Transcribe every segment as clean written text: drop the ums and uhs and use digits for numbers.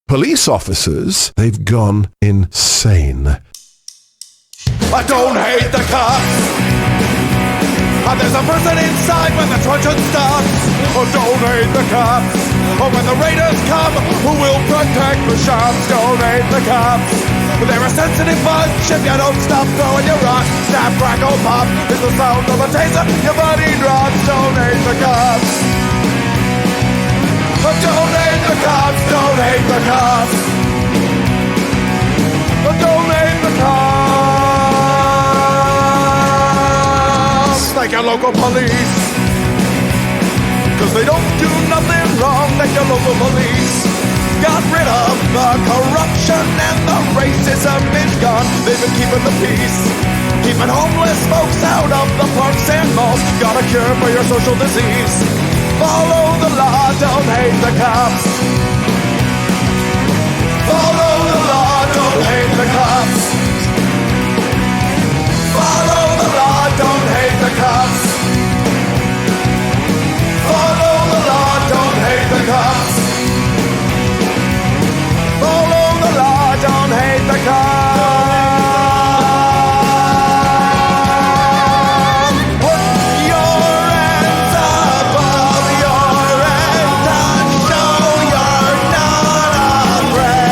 police officers, they've gone insane. I don't hate the cops. There's a person inside when the truncheon stops. Oh, don't hate the cops. Oh, when the raiders come, who will protect the shops? Don't hate the cops. They're a sensitive bunch if you don't stop throwing your rock. Snap, crackle, pop is the sound of a taser. Your body drops. Don't hate the cops. Oh, don't hate the cops. Don't hate the cops. Oh, don't hate the cops. Like your local police, cause they don't do nothing wrong. Like your local police got rid of the corruption and the racism is gone. They've been keeping the peace, keeping homeless folks out of the parks and malls. Got a cure for your social disease. Follow the law, don't hate the cops. Follow the law, don't hate the cops. Follow the law, don't hate the cops. Follow the law, don't hate the cops. Follow the law, don't hate the cops. Put your hands above your head and show you're not afraid.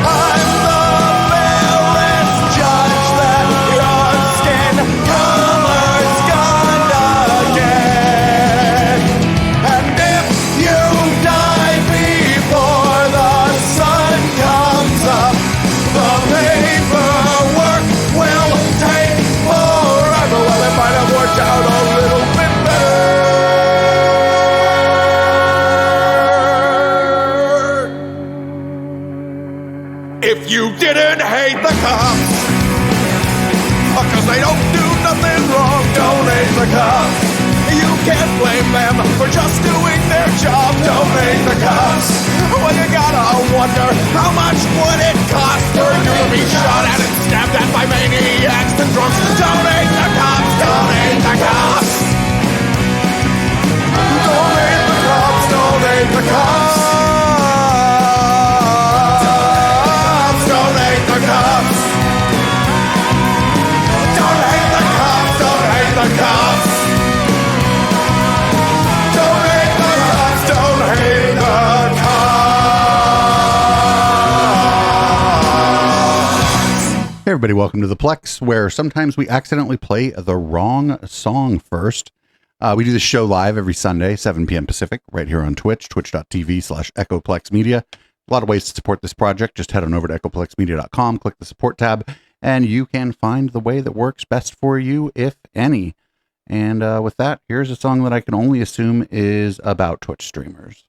I'm the village judge that your skin color's gonna get. And if you die before the sun comes up, the paperwork will take forever. Well, it might have worked out a little bit better if you didn't hate the cops. Cause they don't do nothing wrong. Don't hate the cops. You can't blame them for just doing their job. Don't hate the cops. Well, you gotta wonder how much would it cost for you to be shot at and stabbed at by maniacs and drunks. Don't hate the cops. Don't hate the cops. Don't hate the cops. Don't hate the cops. Don't hate the cops. Don't hate the cops. Don't hate the cops. Don't hate the cops. Don't hate the cops. Hey everybody, welcome to the Plex, where sometimes we accidentally play the wrong song first. We do this show live every Sunday, 7 p.m. Pacific, right here on Twitch, twitch.tv/EchoPlexMedia. A lot of ways to support this project. Just head on over to echoplexmedia.com, click the support tab, and you can find the way that works best for you, if any. And with that, here's a song that I can only assume is about Twitch streamers.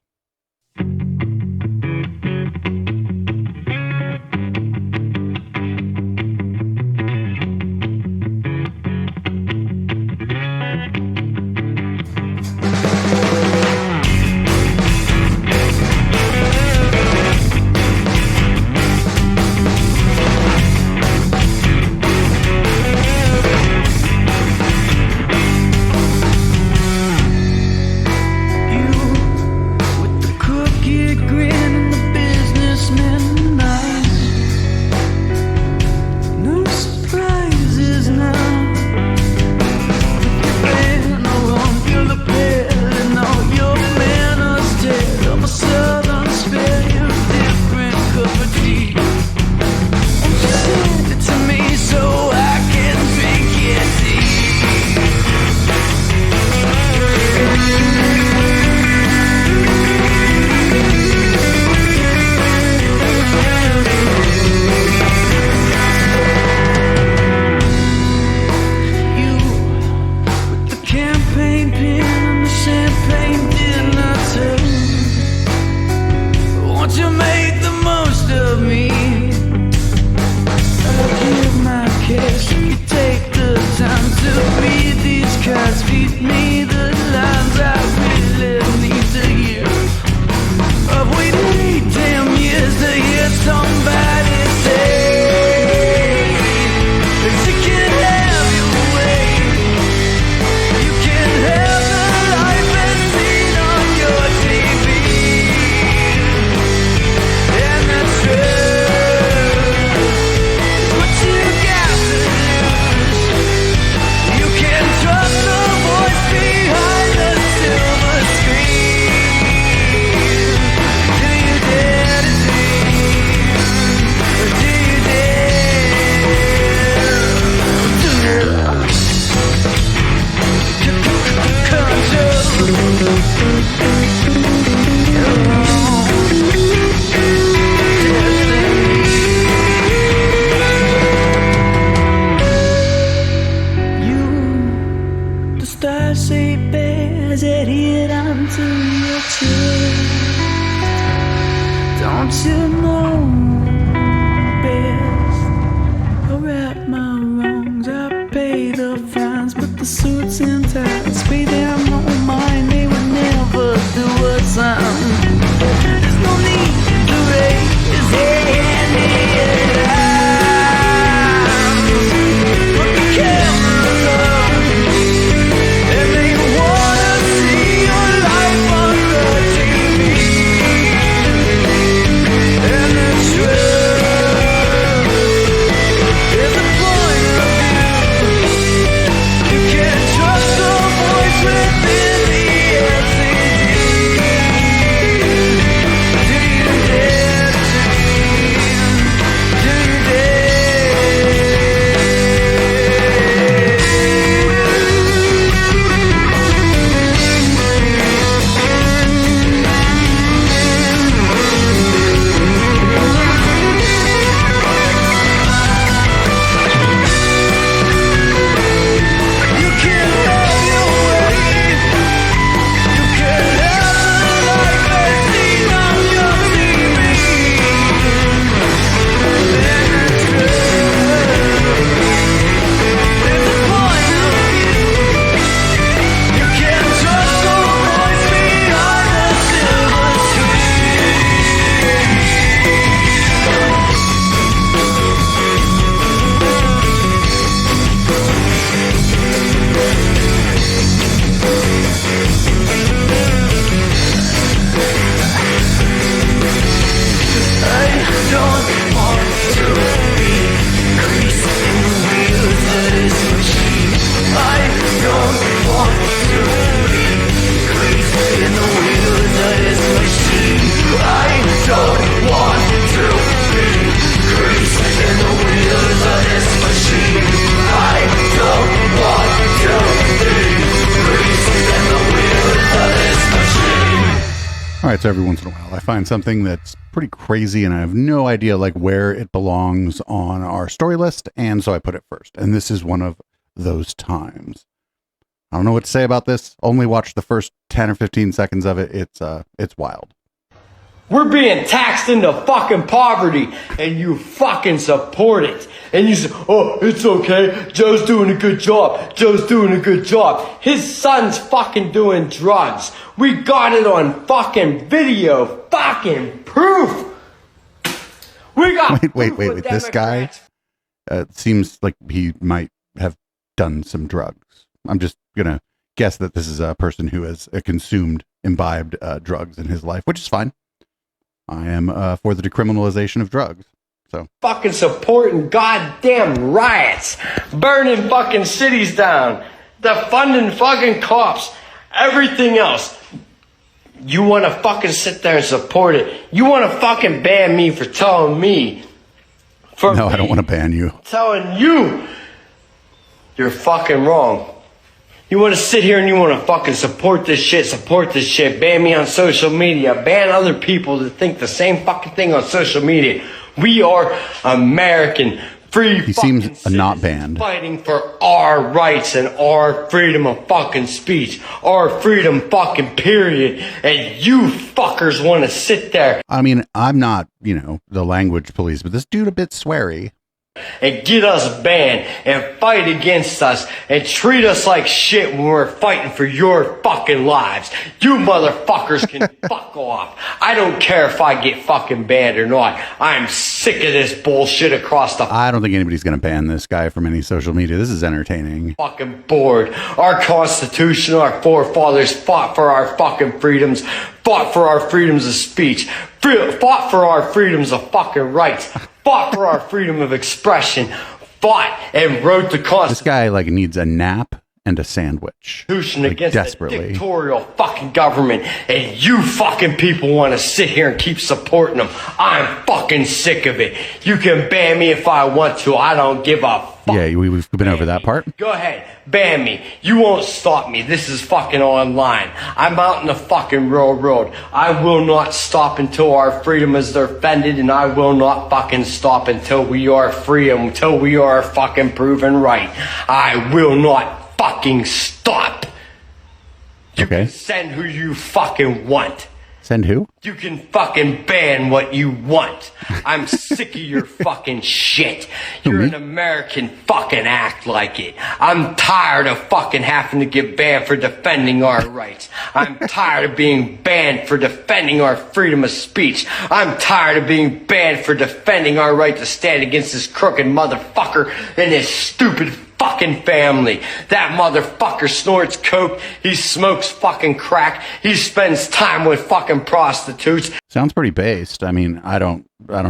Don't you know best? I right my wrongs, I pay the fines, but the suits and ties pay them no mind. They would never do a time. There's no need to raise any alarm. But the cameras up, and they wanna see your life on the TV. And the truth is the point of view. You can't trust the voice within the LCD. Do you dare dream? Do you You can't have your way. You can't have the life that's seen on your TV. And the truth is the point of view. You can't trust the voice behind the silver screen. I don't want to be greased in the wheels of this machine. I don't want to be greased in the wheels of this machine. I don't want to be greased in the wheels of this machine. I don't want to be greased in the wheels of this machine. All right, so every once in a while I find something that's pretty crazy and I have no idea like where it belongs on our story list, and so I put it first. And this is one of those times. I don't know what to say about this. Only watch the first 10 or 15 seconds of it. It's wild. We're being taxed into fucking poverty, and you fucking support it. And you say, oh, it's okay. Joe's doing a good job. Joe's doing a good job. His son's fucking doing drugs. We got it on fucking video. Fucking proof. We got Wait. This guy seems like he might have done some drugs. I'm just going to guess that this is a person who has consumed, imbibed drugs in his life, which is fine. I am for the decriminalization of drugs. So fucking supporting goddamn riots, burning fucking cities down, defunding fucking cops, everything else. You want to fucking sit there and support it. You want to fucking ban me for telling me. No, I don't want to ban you. Telling you you're fucking wrong. You want to sit here and you want to fucking support this shit, ban me on social media, ban other people that think the same fucking thing on social media. We are American, free He fucking seems not banned. fighting for our rights and our freedom of fucking speech, our freedom fucking period. And you fuckers want to sit there. I mean, I'm not, the language police, but this dude a bit sweary. And get us banned and fight against us and treat us like shit when we're fighting for your fucking lives. You motherfuckers can fuck off. I don't care if I get fucking banned or not. I'm sick of this bullshit across the I don't think anybody's going to ban this guy from any social media. This is entertaining. fucking board. Our Constitution, our forefathers fought for our fucking freedoms, fought for our freedoms of speech, fought for our freedoms of fucking rights, fought for our freedom of expression, fought and wrote the Constitution. This guy needs a nap and a sandwich. Against desperately. the dictatorial fucking government, and you fucking people want to sit here and keep supporting them. I'm fucking sick of it. You can ban me if I want to. I don't give a fuck. Yeah, we've been over that part. Go ahead, ban me. You won't stop me. This is fucking online. I'm out in the fucking real road. I will not stop until our freedom is defended, and I will not fucking stop until we are free, until we are fucking proven right. I will not fucking stop. You Okay. can send who you fucking want. Send who? You can fucking ban what you want. I'm sick of your fucking shit. You're an American, fucking act like it. I'm tired of fucking having to get banned for defending our rights. I'm tired of being banned for defending our freedom of speech. I'm tired of being banned for defending our right to stand against this crooked motherfucker and his stupid fucking family. That motherfucker snorts coke. He smokes fucking crack. He spends time with fucking prostitutes. Sounds pretty based. I mean, I don't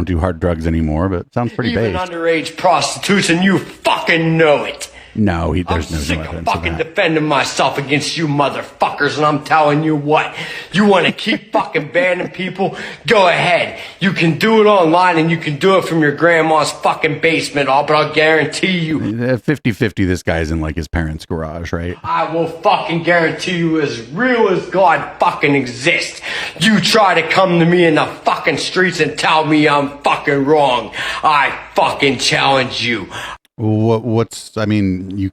do hard drugs anymore, but it sounds pretty Even based. underage prostitutes, and you fucking know it. No, there's I'm no sick evidence of of fucking that. defending myself against you motherfuckers, and I'm telling you what, you want to keep fucking banning people? Go ahead. You can do it online, and you can do it from your grandma's fucking basement, but I'll guarantee you, 50-50, this guy's in like his parents' garage, right? I will fucking guarantee you, as real as God fucking exists, you try to come to me in the fucking streets and tell me I'm fucking wrong. I fucking challenge you. I mean,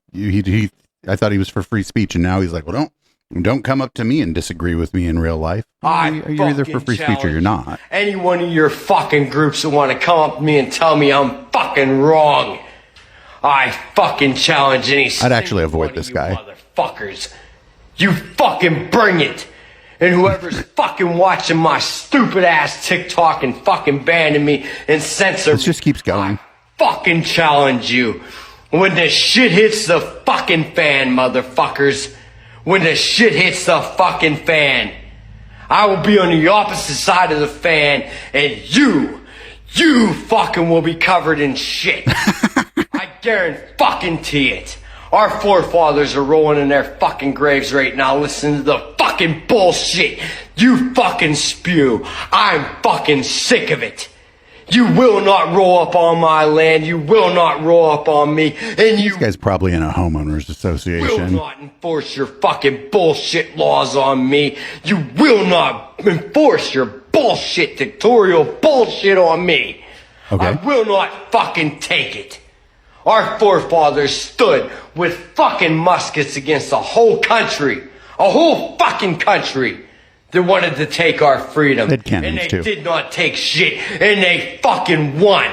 I thought he was for free speech, and now he's like, well, don't come up to me and disagree with me in real life. You're either for free speech or you're not. Any one of your fucking groups that want to come up to me and tell me I'm fucking wrong, I fucking challenge any. I'd actually avoid one this of you guy. motherfuckers. You fucking bring it. And whoever's fucking watching my stupid ass TikTok and fucking banning me and censoring This just keeps going. fucking challenge you. When the shit hits the fucking fan, motherfuckers. When the shit hits the fucking fan. I will be on the opposite side of the fan, and you fucking will be covered in shit. I guarantee it. Our forefathers are rolling in their fucking graves right now listening to the fucking bullshit you fucking spew. I'm fucking sick of it. You will not roll up on my land. You will not roll up on me. And you This guy's probably in a homeowners will association. not enforce your fucking bullshit laws on me. You will not enforce your bullshit dictatorial bullshit on me. Okay. I will not fucking take it. Our forefathers stood with fucking muskets against a whole country. A whole fucking country. They wanted to take our freedom. They had cannons, and they too. did not take shit. And they fucking won.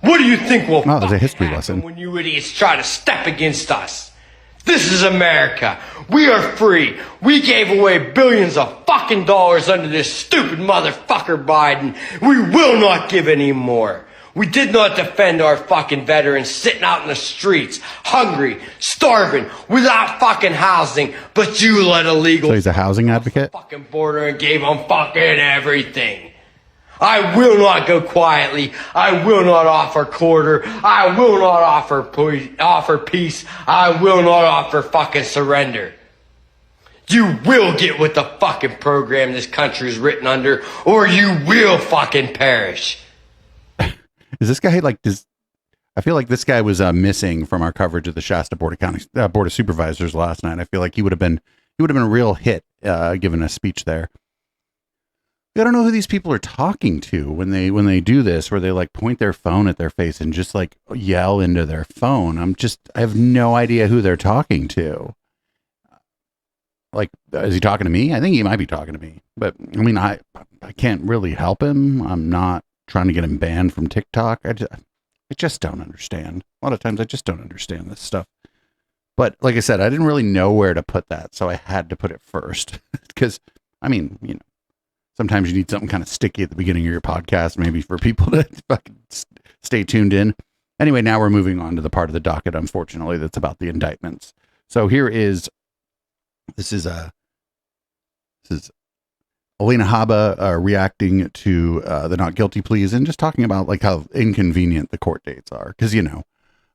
What do you think will Oh, it was a fucking history happen lesson. when you idiots try to step against us? This is America. We are free. We gave away billions of fucking dollars under this stupid motherfucker Biden. We will not give any more. We did not defend our fucking veterans sitting out in the streets, hungry, starving, without fucking housing, but you let illegal So he's a housing advocate? fucking border and gave them fucking everything. I will not go quietly. I will not offer quarter. I will not offer peace. I will not offer fucking surrender. You will get with the fucking program this country is written under, or you will fucking perish. Is this guy like, I feel like this guy was missing from our coverage of the Shasta Board of Supervisors last night. I feel like he would have been a real hit given a speech there. I don't know who these people are talking to when they do this, where they like point their phone at their face and just like yell into their phone. I have no idea who they're talking to. Like, is he talking to me? I think he might be talking to me, but I mean, I can't really help him. I'm not trying to get him banned from TikTok. I just don't understand. A lot of times I just don't understand this stuff. But like I said, I didn't really know where to put that, so I had to put it first. Because, I mean, you know, sometimes you need something kind of sticky at the beginning of your podcast, maybe for people to fucking stay tuned in. Anyway, now we're moving on to the part of the docket, unfortunately, that's about the indictments. So here is, this is Elena Haba reacting to the not guilty pleas and just talking about like how inconvenient the court dates are. Because, you know,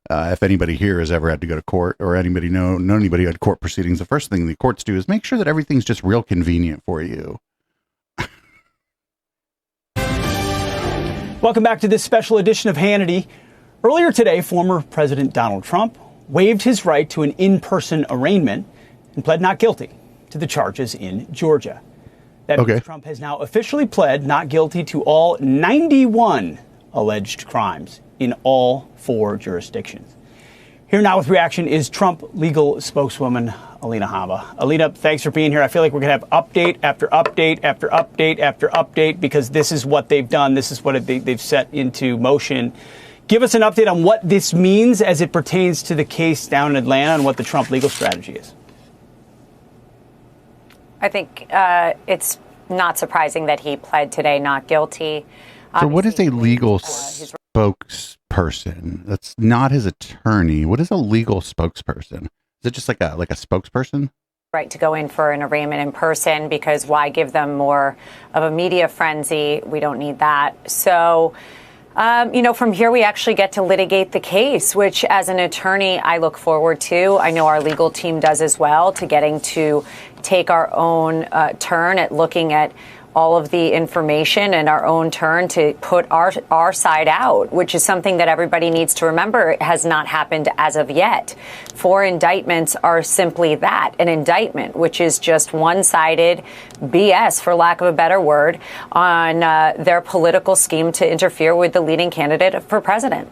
if anybody here has ever had to go to court or anybody know anybody who had court proceedings, the first thing the courts do is make sure that everything's just real convenient for you. Welcome back to this special edition of Hannity. Earlier today, former President Donald Trump waived his right to an in-person arraignment and pled not guilty to the charges in Georgia. That means Trump has now officially pled not guilty to all 91 alleged crimes in all 4 jurisdictions. Here now with reaction is Trump legal spokeswoman Alina Habba. Alina, thanks for being here. I feel like we're going to have update after update after update after update because this is what they've done. This is what they've set into motion. Give us an update on what this means as it pertains to the case down in Atlanta and what the Trump legal strategy is. I think it's not surprising that he pled today not guilty. So what is a legal spokesperson? That's not his attorney. What is a legal spokesperson? Is it just like a spokesperson? Right to go in for an arraignment in person because why give them more of a media frenzy? We don't need that. So, from here we actually get to litigate the case, which as an attorney I look forward to. I know our legal team does as well, to getting to take our own turn at looking at all of the information and our own turn to put our side out, which is something that everybody needs to remember. It has not happened as of yet. 4 indictments are simply that, an indictment, which is just one-sided BS, for lack of a better word, on their political scheme to interfere with the leading candidate for president.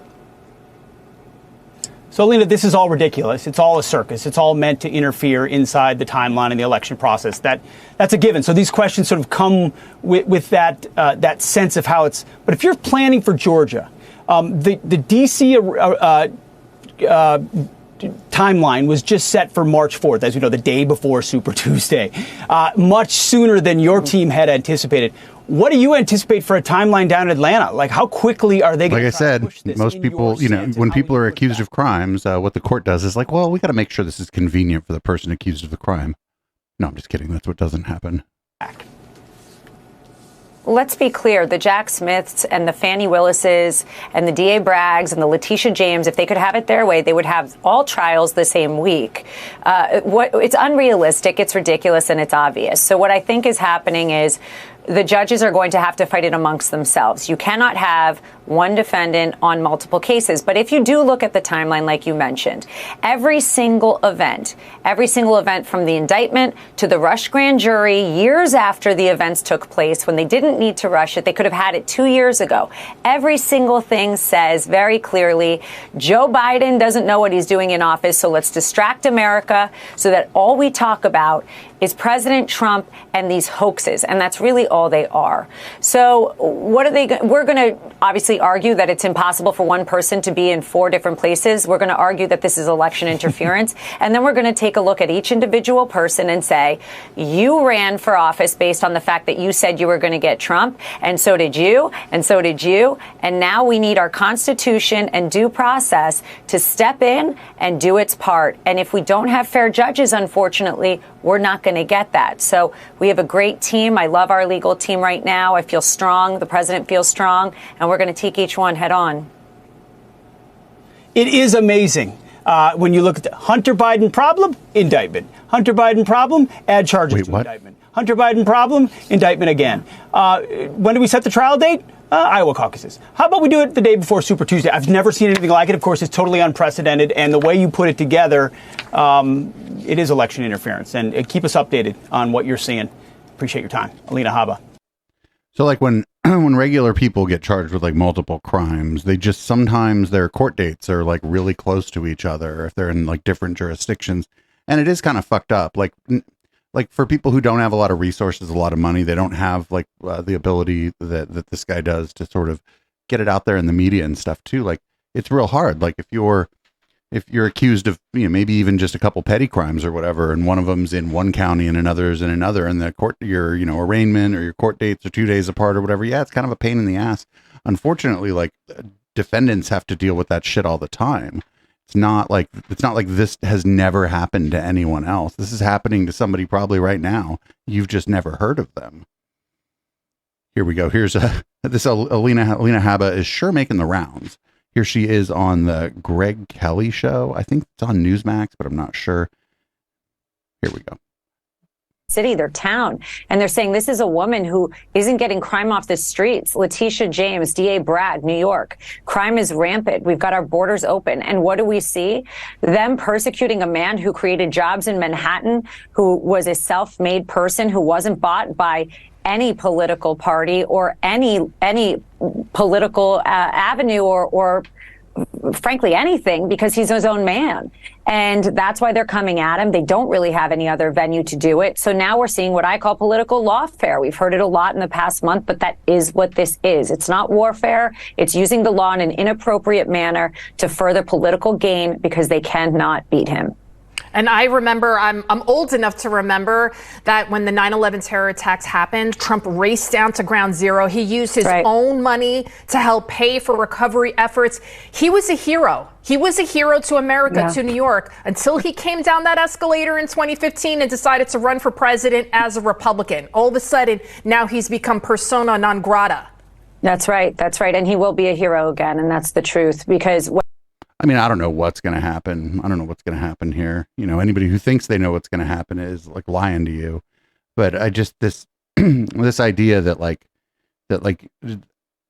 So, Alina, this is all ridiculous. It's all a circus. It's all meant to interfere inside the timeline and the election process. That's a given. So these questions sort of come with that sense of how it's. But if you're planning for Georgia, the D.C. Timeline was just set for March 4th, as you know, the day before Super Tuesday, much sooner than your team had anticipated. What do you anticipate for a timeline down in Atlanta? Like, how quickly are they going to push this? Like I said, most people, when people are accused of crimes, what the court does is like, well, we got to make sure this is convenient for the person accused of the crime. No, I'm just kidding. That's what doesn't happen. Let's be clear, the Jack Smiths and the Fannie Willises and the D.A. Braggs and the Letitia James, if they could have it their way, they would have all trials the same week. It's unrealistic, it's ridiculous, and it's obvious. So what I think is happening is the judges are going to have to fight it amongst themselves. You cannot have one defendant on multiple cases. But if you do look at the timeline, like you mentioned, every single event from the indictment to the rushed grand jury years after the events took place, when they didn't need to rush it, they could have had it 2 years ago. Every single thing says very clearly, Joe Biden doesn't know what he's doing in office, so let's distract America so that all we talk about is President Trump and these hoaxes. And that's really all they are. So what are they? We're going to obviously argue that it's impossible for one person to be in 4 different places. We're going to argue that this is election interference. And then we're going to take a look at each individual person and say, you ran for office based on the fact that you said you were going to get Trump. And so did you. And so did you. And now we need our Constitution and due process to step in and do its part. And if we don't have fair judges, unfortunately, we're not going to get that. So we have a great team. I love our legal team right now. I feel strong. The president feels strong. And we're going to take each one head on. It is amazing. When you look at the Hunter Biden problem, indictment. Hunter Biden problem, add charges to indictment. Hunter Biden problem, indictment again. When do we set the trial date? Iowa caucuses. How about we do it the day before Super Tuesday? I've never seen anything like it. Of course, it's totally unprecedented. And the way you put it together, it is election interference. And keep us updated on what you're seeing. Appreciate your time. Alina Habba. So like when regular people get charged with like multiple crimes, they just sometimes their court dates are like really close to each other if they're in like different jurisdictions. And it is kind of fucked up. Like for people who don't have a lot of resources, a lot of money, they don't have like the ability that this guy does to sort of get it out there in the media and stuff too. Like it's real hard. Like if you're accused of, maybe even just a couple petty crimes or whatever, and one of them's in one county and another's in another, and the court, your, arraignment or your court dates are 2 days apart or whatever. Yeah. It's kind of a pain in the ass. Unfortunately, like defendants have to deal with that shit all the time. It's not like this has never happened to anyone else. This is happening to somebody probably right now. You've just never heard of them. Here we go. Here's Alina Habba is sure making the rounds. Here she is on the Greg Kelly show. I think it's on Newsmax, but I'm not sure. Here we go. City, their town. And they're saying this is a woman who isn't getting crime off the streets. Letitia James, D.A. Bragg, New York. Crime is rampant. We've got our borders open. And what do we see? Them persecuting a man who created jobs in Manhattan, who was a self-made person, who wasn't bought by any political party or any political avenue or frankly, anything because he's his own man. And that's why they're coming at him. They don't really have any other venue to do it. So now we're seeing what I call political lawfare. We've heard it a lot in the past month, but that is what this is. It's not warfare. It's using the law in an inappropriate manner to further political gain because they cannot beat him. And I remember, I'm old enough to remember that when the 9/11 terror attacks happened, Trump raced down to ground zero. He used his own money to help pay for recovery efforts. He was a hero. He was a hero to America, to New York, until he came down that escalator in 2015 and decided to run for president as a Republican. All of a sudden, now he's become persona non grata. That's right. That's right. And he will be a hero again. And that's the truth, because I mean, I don't know what's going to happen. I don't know what's going to happen here. You know, anybody who thinks they know what's going to happen is like lying to you. But I just, this idea that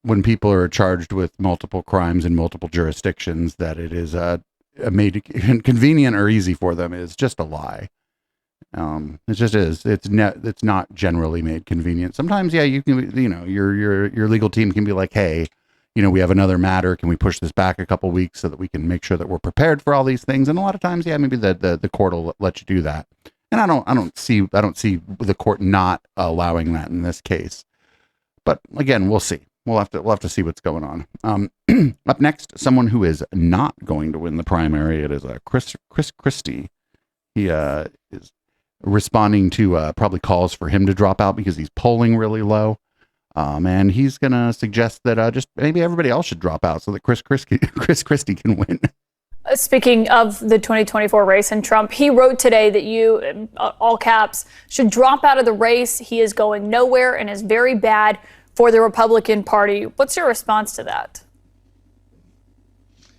when people are charged with multiple crimes in multiple jurisdictions, that it is made convenient or easy for them is just a lie. It just is. It's not generally made convenient. Sometimes, yeah, you can, you know, your legal team can be like, hey, you know, we have another matter. Can we push this back a couple weeks so that we can make sure that we're prepared for all these things? And a lot of times, yeah, maybe the court will let you do that. And I don't see the court not allowing that in this case. But again, we'll see. We'll have to see what's going on. Up next, someone who is not going to win the primary. It is Chris Christie. He is responding to probably calls for him to drop out because he's polling really low. And he's going to suggest that just maybe everybody else should drop out so that Chris Christie can win. Speaking of the 2024 race and Trump, he wrote today that you, all caps, should drop out of the race. He is going nowhere and is very bad for the Republican Party. What's your response to that?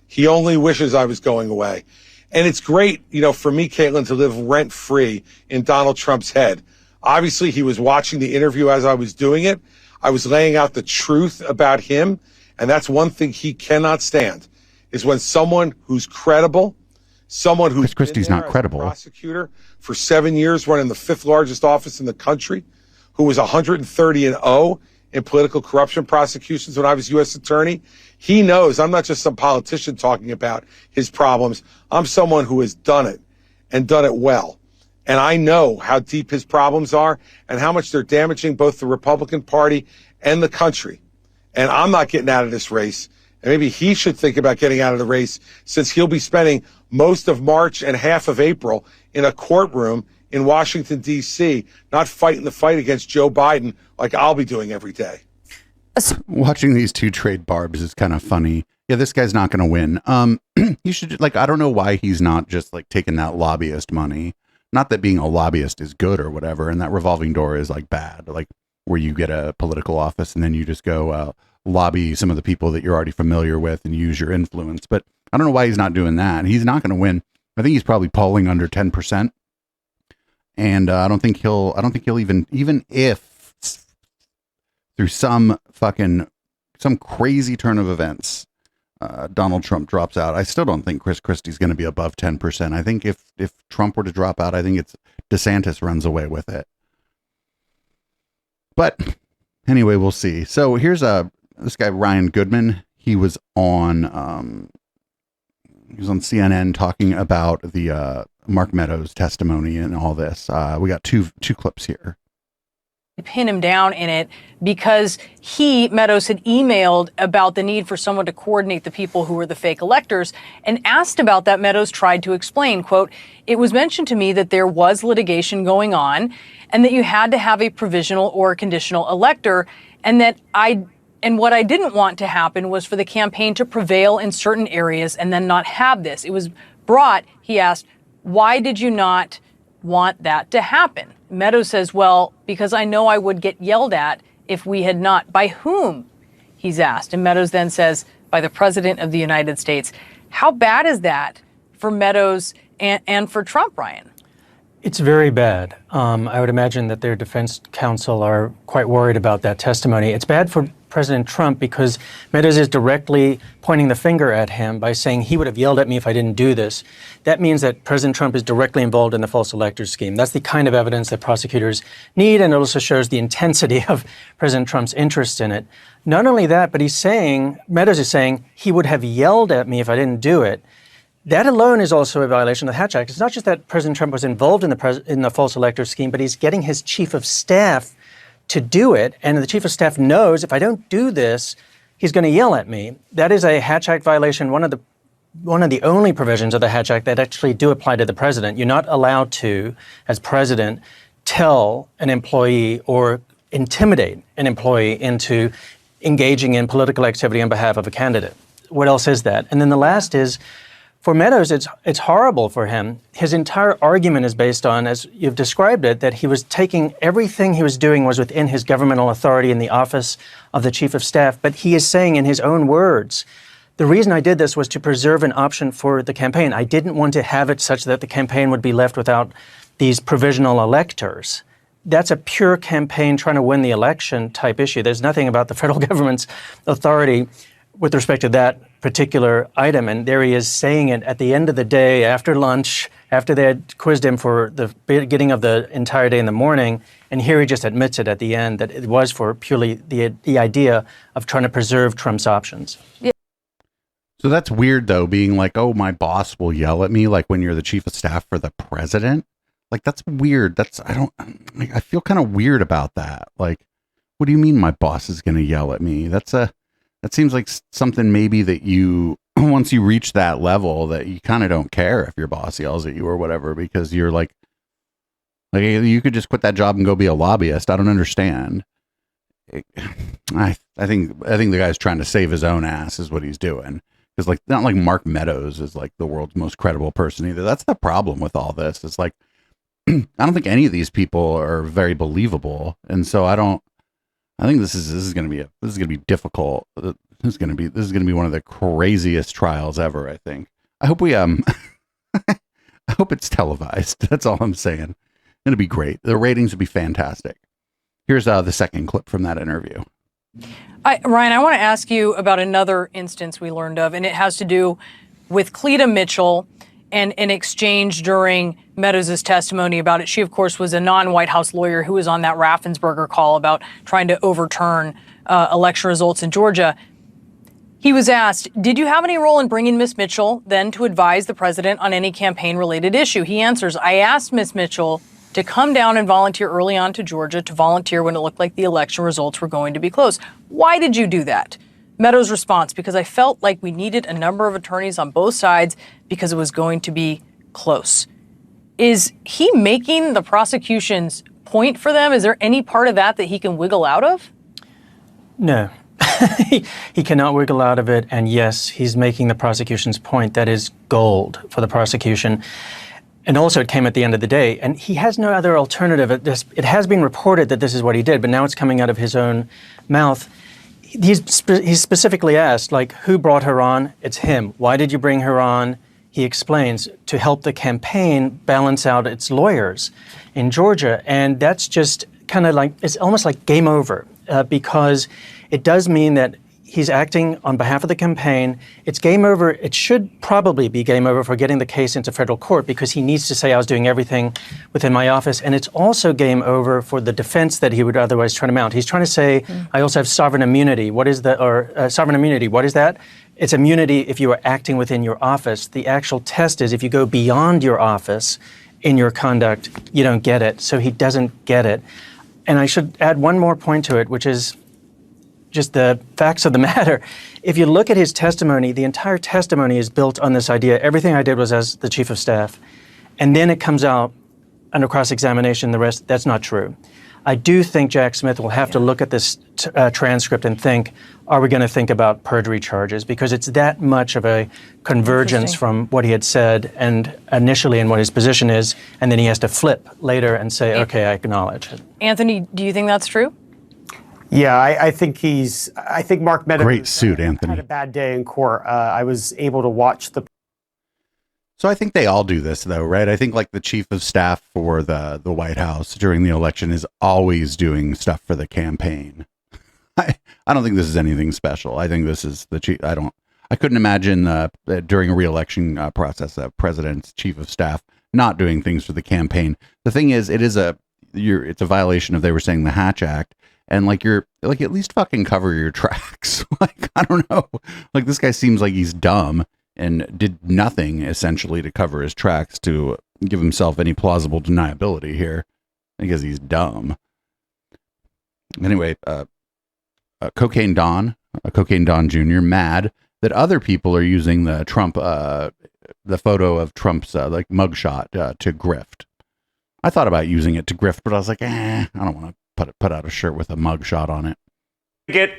He only wishes I was going away. And it's great, you know, for me, Caitlin, to live rent-free in Donald Trump's head. Obviously, he was watching the interview as I was doing it. I was laying out the truth about him, and that's one thing he cannot stand, is when someone who's credible, someone who's Chris Christie's not credible, prosecutor for 7 years, running the 5th largest office in the country, who was 130-0 in political corruption prosecutions when I was U.S. attorney. He knows I'm not just some politician talking about his problems. I'm someone who has done it and done it well. And I know how deep his problems are and how much they're damaging both the Republican Party and the country. And I'm not getting out of this race. And maybe he should think about getting out of the race, since he'll be spending most of March and half of April in a courtroom in Washington, D.C., not fighting the fight against Joe Biden like I'll be doing every day. Watching these two trade barbs is kind of funny. Yeah, this guy's not going to win. He should, I don't know why he's not just taking that lobbyist money. Not that being a lobbyist is good or whatever, and that revolving door is bad, where you get a political office and then you just go lobby some of the people that you're already familiar with and use your influence. But I don't know why he's not doing that. He's not going to win. I think he's probably polling under 10%. And I don't think he'll even if through some crazy turn of events, Donald Trump drops out, I still don't think Chris Christie's going to be above 10%. I think if Trump were to drop out, I think it's DeSantis runs away with it. But anyway, we'll see. So here's this guy, Ryan Goodman. He was on CNN talking about the Mark Meadows testimony and all this. We got two clips here. Pin him down in it because Meadows had emailed about the need for someone to coordinate the people who were the fake electors, and asked about that. Meadows tried to explain, quote, "It was mentioned to me that there was litigation going on and that you had to have a provisional or a conditional elector, and what I didn't want to happen was for the campaign to prevail in certain areas and then not have this. It was brought," he asked, "why did you not want that to happen?" Meadows says, "Well, because I know I would get yelled at if we had not." By whom? He's asked. And Meadows then says, by the President of the United States. How bad is that for Meadows and for Trump, Ryan? It's very bad. I would imagine that their defense counsel are quite worried about that testimony. It's bad for President Trump because Meadows is directly pointing the finger at him by saying he would have yelled at me if I didn't do this. That means that President Trump is directly involved in the false electors scheme. That's the kind of evidence that prosecutors need, and it also shows the intensity of President Trump's interest in it. Not only that, but Meadows is saying he would have yelled at me if I didn't do it. That alone is also a violation of the Hatch Act. It's not just that President Trump was involved in the false electors scheme, but he's getting his chief of staff to do it. And the chief of staff knows if I don't do this, he's going to yell at me. That is a Hatch Act violation, one of the only provisions of the Hatch Act that actually do apply to the president. You're not allowed to, as president, tell an employee or intimidate an employee into engaging in political activity on behalf of a candidate. What else is that? And then the last is, for Meadows, it's horrible for him. His entire argument is based on, as you've described it, that he was taking everything he was doing was within his governmental authority in the office of the chief of staff. But he is saying in his own words, the reason I did this was to preserve an option for the campaign. I didn't want to have it such that the campaign would be left without these provisional electors. That's a pure campaign trying to win the election type issue. There's nothing about the federal government's authority with respect to that particular item. And there he is saying it at the end of the day, after lunch, after they had quizzed him for the beginning of the entire day in the morning. And here he just admits it at the end that it was for purely the idea of trying to preserve Trump's options. Yeah. So that's weird, though, being like, oh, my boss will yell at me, like when you're the chief of staff for the president. Like, that's weird. I feel kind of weird about that. Like, what do you mean my boss is going to yell at me? That seems like something maybe that you, once you reach that level, that you kind of don't care if your boss yells at you or whatever, because you're like you could just quit that job and go be a lobbyist. I don't understand. I think the guy's trying to save his own ass is what he's doing. Because like, not like Mark Meadows is like the world's most credible person either. That's the problem with all this. It's like, I don't think any of these people are very believable. And so I think this is going to be difficult. This is going to be one of the craziest trials ever, I think. I hope I hope it's televised. That's all I'm saying. It'll be great. The ratings will be fantastic. Here's the second clip from that interview. Ryan, I want to ask you about another instance we learned of, and it has to do with Cleta Mitchell and an exchange during Meadows' testimony about it. She, of course, was a non-White House lawyer who was on that Raffensperger call about trying to overturn election results in Georgia. He was asked, did you have any role in bringing Miss Mitchell then to advise the president on any campaign-related issue? He answers, I asked Miss Mitchell to come down and volunteer early on to Georgia, to volunteer when it looked like the election results were going to be close. Why did you do that? Meadows' response, because I felt like we needed a number of attorneys on both sides because it was going to be close. Is he making the prosecution's point for them? Is there any part of that he can wiggle out of? No. He cannot wiggle out of it. And yes, he's making the prosecution's point. That is gold for the prosecution. And also it came at the end of the day. And he has no other alternative. It has been reported that this is what he did, but now it's coming out of his own mouth. He's specifically asked, like, who brought her on? It's him. Why did you bring her on? He explains, to help the campaign balance out its lawyers in Georgia. And that's just kind of like, it's almost like game over, because it does mean that he's acting on behalf of the campaign. It's game over. It should probably be game over for getting the case into federal court, because he needs to say I was doing everything within my office. And it's also game over for the defense that he would otherwise try to mount. He's trying to say, I also have sovereign immunity. What is that? Or sovereign immunity. What is that? It's immunity if you are acting within your office. The actual test is if you go beyond your office in your conduct, you don't get it. So he doesn't get it. And I should add one more point to it, which is just the facts of the matter. If you look at his testimony, the entire testimony is built on this idea. Everything I did was as the chief of staff. And then it comes out under cross-examination, the rest, that's not true. I do think Jack Smith will have to look at this transcript and think, are we going to think about perjury charges? Because it's that much of a convergence from what he had said and initially and what his position is, and then he has to flip later and say, okay, I acknowledge it. Anthony, do you think that's true? Yeah, I think Mark Meadows great suit, Anthony. Had a bad day in court. I was able to watch the. So I think they all do this, though, right? I think like the chief of staff for the White House during the election is always doing stuff for the campaign. I I don't think this is anything special. I think this is I couldn't imagine during a re-election process, a president's chief of staff not doing things for the campaign. The thing is, it's a violation of, they were saying, the Hatch Act. And like, at least fucking cover your tracks. Like, I don't know. Like, this guy seems like he's dumb and did nothing essentially to cover his tracks to give himself any plausible deniability here, because he's dumb. Anyway, Cocaine Don Jr. mad that other people are using the Trump, the photo of Trump's like mugshot to grift. I thought about using it to grift, but I was like, I don't want to put out a shirt with a mugshot on it.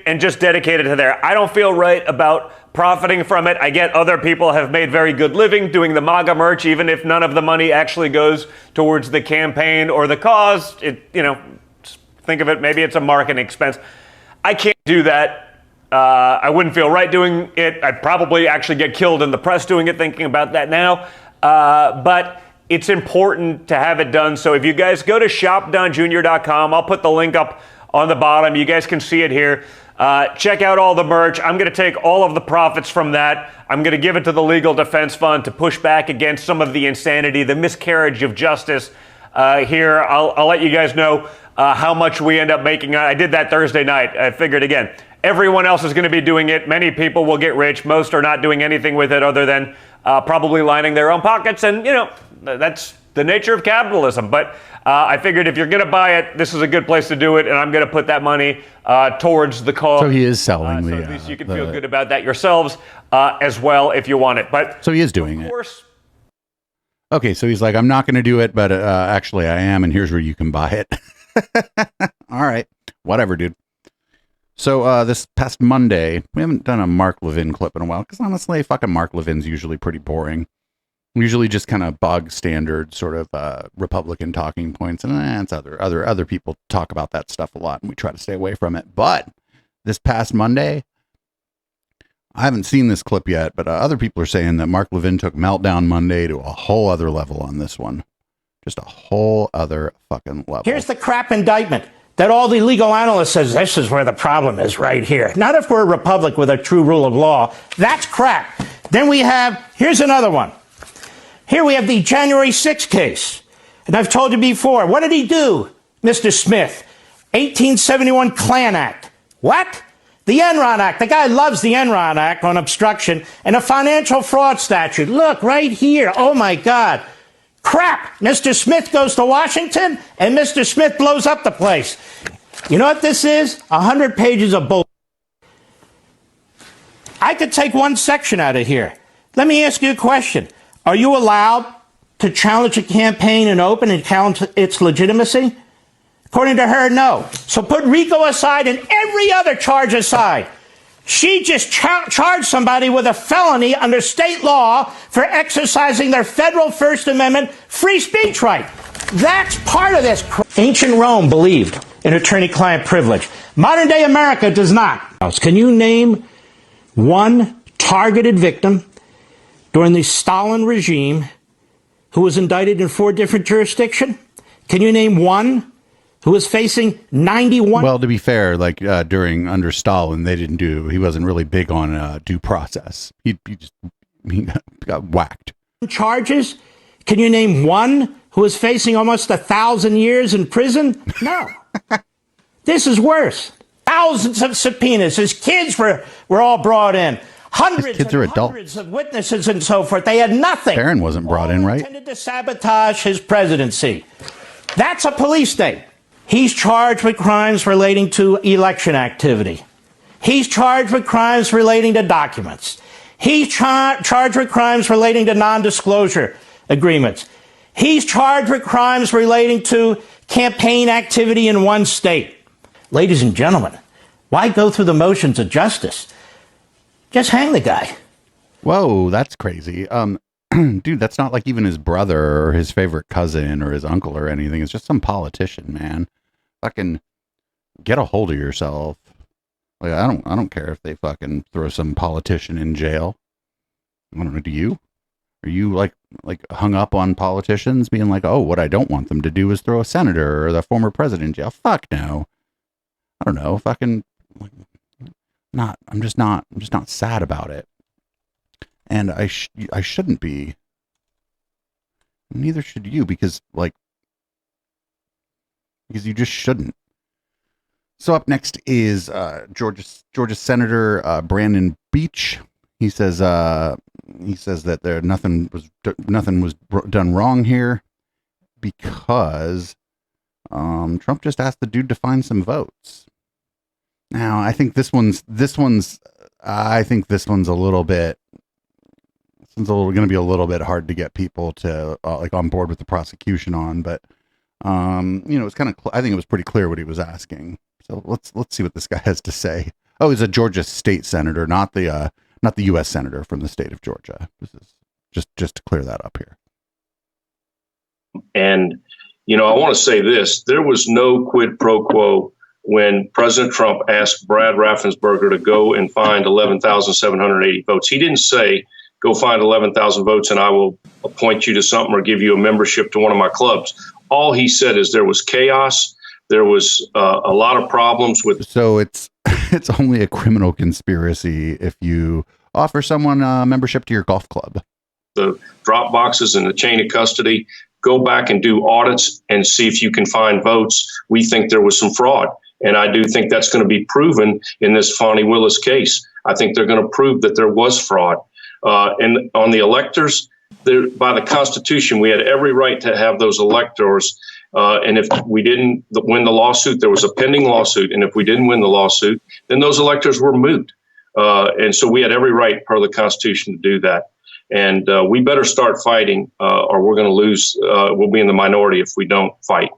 And just dedicate it to there. I don't feel right about profiting from it. I get other people have made very good living doing the MAGA merch, even if none of the money actually goes towards the campaign or the cause. Think of it, maybe it's a marketing expense. I can't do that. I wouldn't feel right doing it. I'd probably actually get killed in the press doing it, thinking about that now. But it's important to have it done. So if you guys go to shopdonjr.com, I'll put the link up on the bottom. You guys can see it here. Check out all the merch. I'm going to take all of the profits from that. I'm going to give it to the Legal Defense Fund to push back against some of the insanity, the miscarriage of justice here. I'll let you guys know how much we end up making. I did that Thursday night. I figured, again, everyone else is going to be doing it. Many people will get rich. Most are not doing anything with it other than probably lining their own pockets. And, that's the nature of capitalism. But I figured if you're going to buy it, this is a good place to do it. And I'm going to put that money towards the cause. So he is selling so at least you can feel good about that yourselves as well if you want it. But so he is doing it. Okay, so he's like, I'm not going to do it, but actually I am. And here's where you can buy it. All right. Whatever, dude. So this past Monday, we haven't done a Mark Levin clip in a while, because honestly, fucking Mark Levin's usually pretty boring. Usually just kind of bog standard sort of Republican talking points, and it's other people talk about that stuff a lot, and we try to stay away from it. But this past Monday, I haven't seen this clip yet, but other people are saying that Mark Levin took Meltdown Monday to a whole other level on this one. Just a whole other fucking level. Here's the crap indictment that all the legal analysts says this is where the problem is, right here. Not if we're a republic with a true rule of law. That's crap. Then we have, here's another one. Here we have the January 6th case. And I've told you before, what did he do, Mr. Smith? 1871 Klan Act. What? The Enron Act. The guy loves the Enron Act on obstruction and a financial fraud statute. Look, right here. Oh, my God. Crap. Mr. Smith goes to Washington, and Mr. Smith blows up the place. You know what this is? 100 pages of bull. I could take one section out of here. Let me ask you a question. Are you allowed to challenge a campaign in open and challenge its legitimacy? According to her, no. So put RICO aside and every other charge aside. She just charged somebody with a felony under state law for exercising their federal First Amendment free speech right. That's part of this. Ancient Rome believed in attorney-client privilege. Modern day America does not. Can you name one targeted victim during the Stalin regime who was indicted in 4 different jurisdictions? Can you name one who was facing 91? Well, to be fair, like under Stalin, he wasn't really big on due process. He got whacked. Charges? Can you name one who was facing almost 1,000 years in prison? No. This is worse. Thousands of subpoenas. His kids were all brought in. Hundreds of witnesses and so forth. They had nothing. Barron wasn't brought in, right? Intended to sabotage his presidency. That's a police state. He's charged with crimes relating to election activity. He's charged with crimes relating to documents. He's charged with crimes relating to non-disclosure agreements. He's charged with crimes relating to campaign activity in one state. Ladies and gentlemen, why go through the motions of justice? Just hang the guy. Whoa, that's crazy. Dude, that's not like even his brother or his favorite cousin or his uncle or anything. It's just some politician, man. Fucking get a hold of yourself. Like, I don't care if they fucking throw some politician in jail. I don't know, do you? Are you like hung up on politicians being like, oh, what I don't want them to do is throw a senator or the former president in jail? Fuck no. I don't know. Fucking I'm just not sad about it. And I shouldn't be. Neither should you, because you just shouldn't. So up next is Georgia Senator Brandon Beach. He says that nothing was done wrong here because Trump just asked the dude to find some votes. Now I think this one's a little bit. It's going to be a little bit hard to get people to on board with the prosecution on, but it's kind of. I think it was pretty clear what he was asking. So let's see what this guy has to say. Oh, he's a Georgia state senator, not the U.S. senator from the state of Georgia. This is just to clear that up here. And I want to say this: there was no quid pro quo when President Trump asked Brad Raffensperger to go and find 11,780 votes. He didn't say, go find 11,000 votes and I will appoint you to something or give you a membership to one of my clubs. All he said is there was chaos. There was a lot of problems with. So it's only a criminal conspiracy if you offer someone a membership to your golf club. The drop boxes and the chain of custody. Go back and do audits and see if you can find votes. We think there was some fraud. And I do think that's going to be proven in this Fani Willis case. I think they're going to prove that there was fraud. And on the electors, by the Constitution, we had every right to have those electors. And if we didn't win the lawsuit, there was a pending lawsuit. And if we didn't win the lawsuit, then those electors were moot. And so we had every right per the Constitution to do that. And we better start fighting or we're going to lose. We'll be in the minority if we don't fight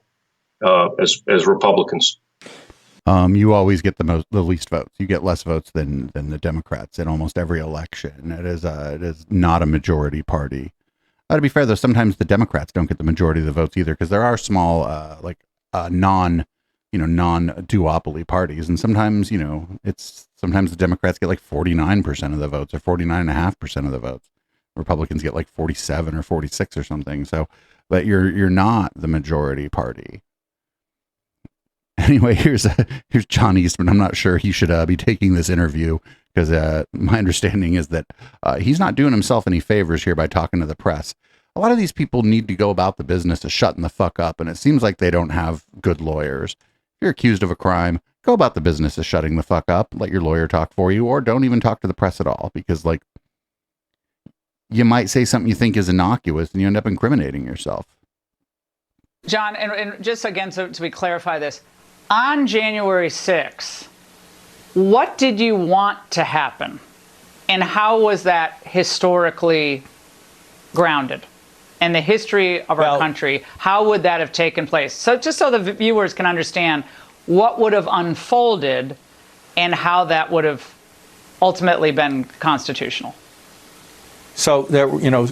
as Republicans. You always get the least votes. You get less votes than the Democrats in almost every election. It is not a majority party. To be fair, though, sometimes the Democrats don't get the majority of the votes either, because there are small, non-duopoly parties, and sometimes sometimes the Democrats get like 49% of the votes or 49.5% of the votes. Republicans get like 47 or 46 or something. So, but you're not the majority party. Anyway, here's John Eastman. I'm not sure he should be taking this interview because my understanding is that he's not doing himself any favors here by talking to the press. A lot of these people need to go about the business of shutting the fuck up, and it seems like they don't have good lawyers. If you're accused of a crime, go about the business of shutting the fuck up. Let your lawyer talk for you, or don't even talk to the press at all, because you might say something you think is innocuous and you end up incriminating yourself. John, and just again, so we clarify this, on January 6th, what did you want to happen? And how was that historically grounded? In the history of our country, how would that have taken place? So just so the viewers can understand what would have unfolded and how that would have ultimately been constitutional. So there were,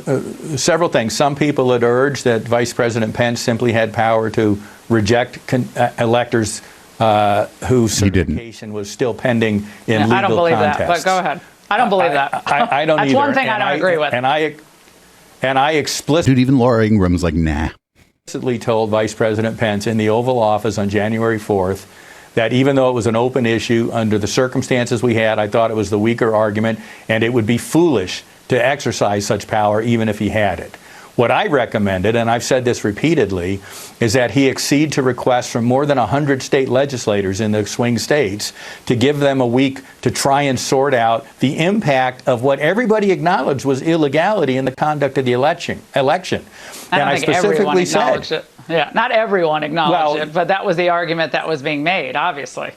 several things. Some people had urged that Vice President Pence simply had power to reject electors whose certification was still pending in legal contests. I don't believe that, but go ahead. I don't believe that. I don't That's either. One thing I don't agree with. And I explicitly... Dude, even Laura Ingram's like, nah. ...explicitly told Vice President Pence in the Oval Office on January 4th that even though it was an open issue, under the circumstances we had, I thought it was the weaker argument, and it would be foolish to exercise such power even if he had it. What I recommended, and I've said this repeatedly, is that he accede to requests from more than 100 state legislators in the swing states to give them a week to try and sort out the impact of what everybody acknowledged was illegality in the conduct of the election. And I specifically said, it. Yeah, not everyone acknowledged it, but that was the argument that was being made, obviously.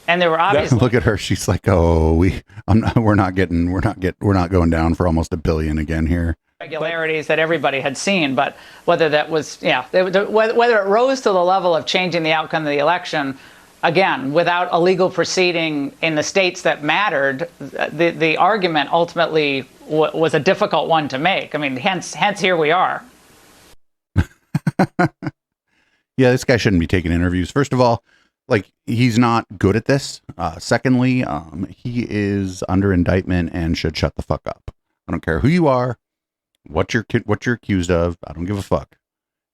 And there were obviously look at her. She's like, oh, we're not going down for almost $1 billion again here. Regularities that everybody had seen, but whether that was, whether it rose to the level of changing the outcome of the election, again, without a legal proceeding in the states that mattered, the argument ultimately was a difficult one to make. I mean, hence here we are. Yeah, this guy shouldn't be taking interviews. First of all, he's not good at this. Secondly, he is under indictment and should shut the fuck up. I don't care who you are. What you're accused of, I don't give a fuck.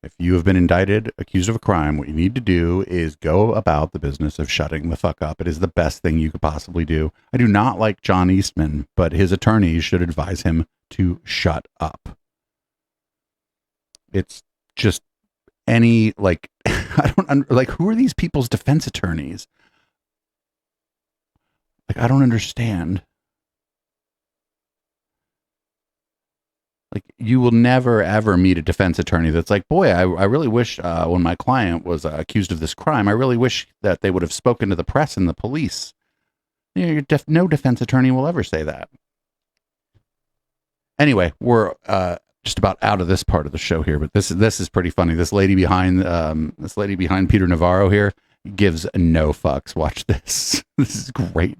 if you have been indicted, accused of a crime, what you need to do is go about the business of shutting the fuck up. It is the best thing you could possibly do. I do not like John Eastman, but his attorneys should advise him to shut up. It's just any, like, I don't, like, who are these people's defense attorneys? Like, I don't understand. Like, you will never, ever meet a defense attorney that's like, boy, I really wish when my client was accused of this crime, I really wish that they would have spoken to the press and the police. You know, no defense attorney will ever say that. Anyway, we're just about out of this part of the show here, but this is pretty funny. This lady behind Peter Navarro here gives no fucks. Watch this. This is great.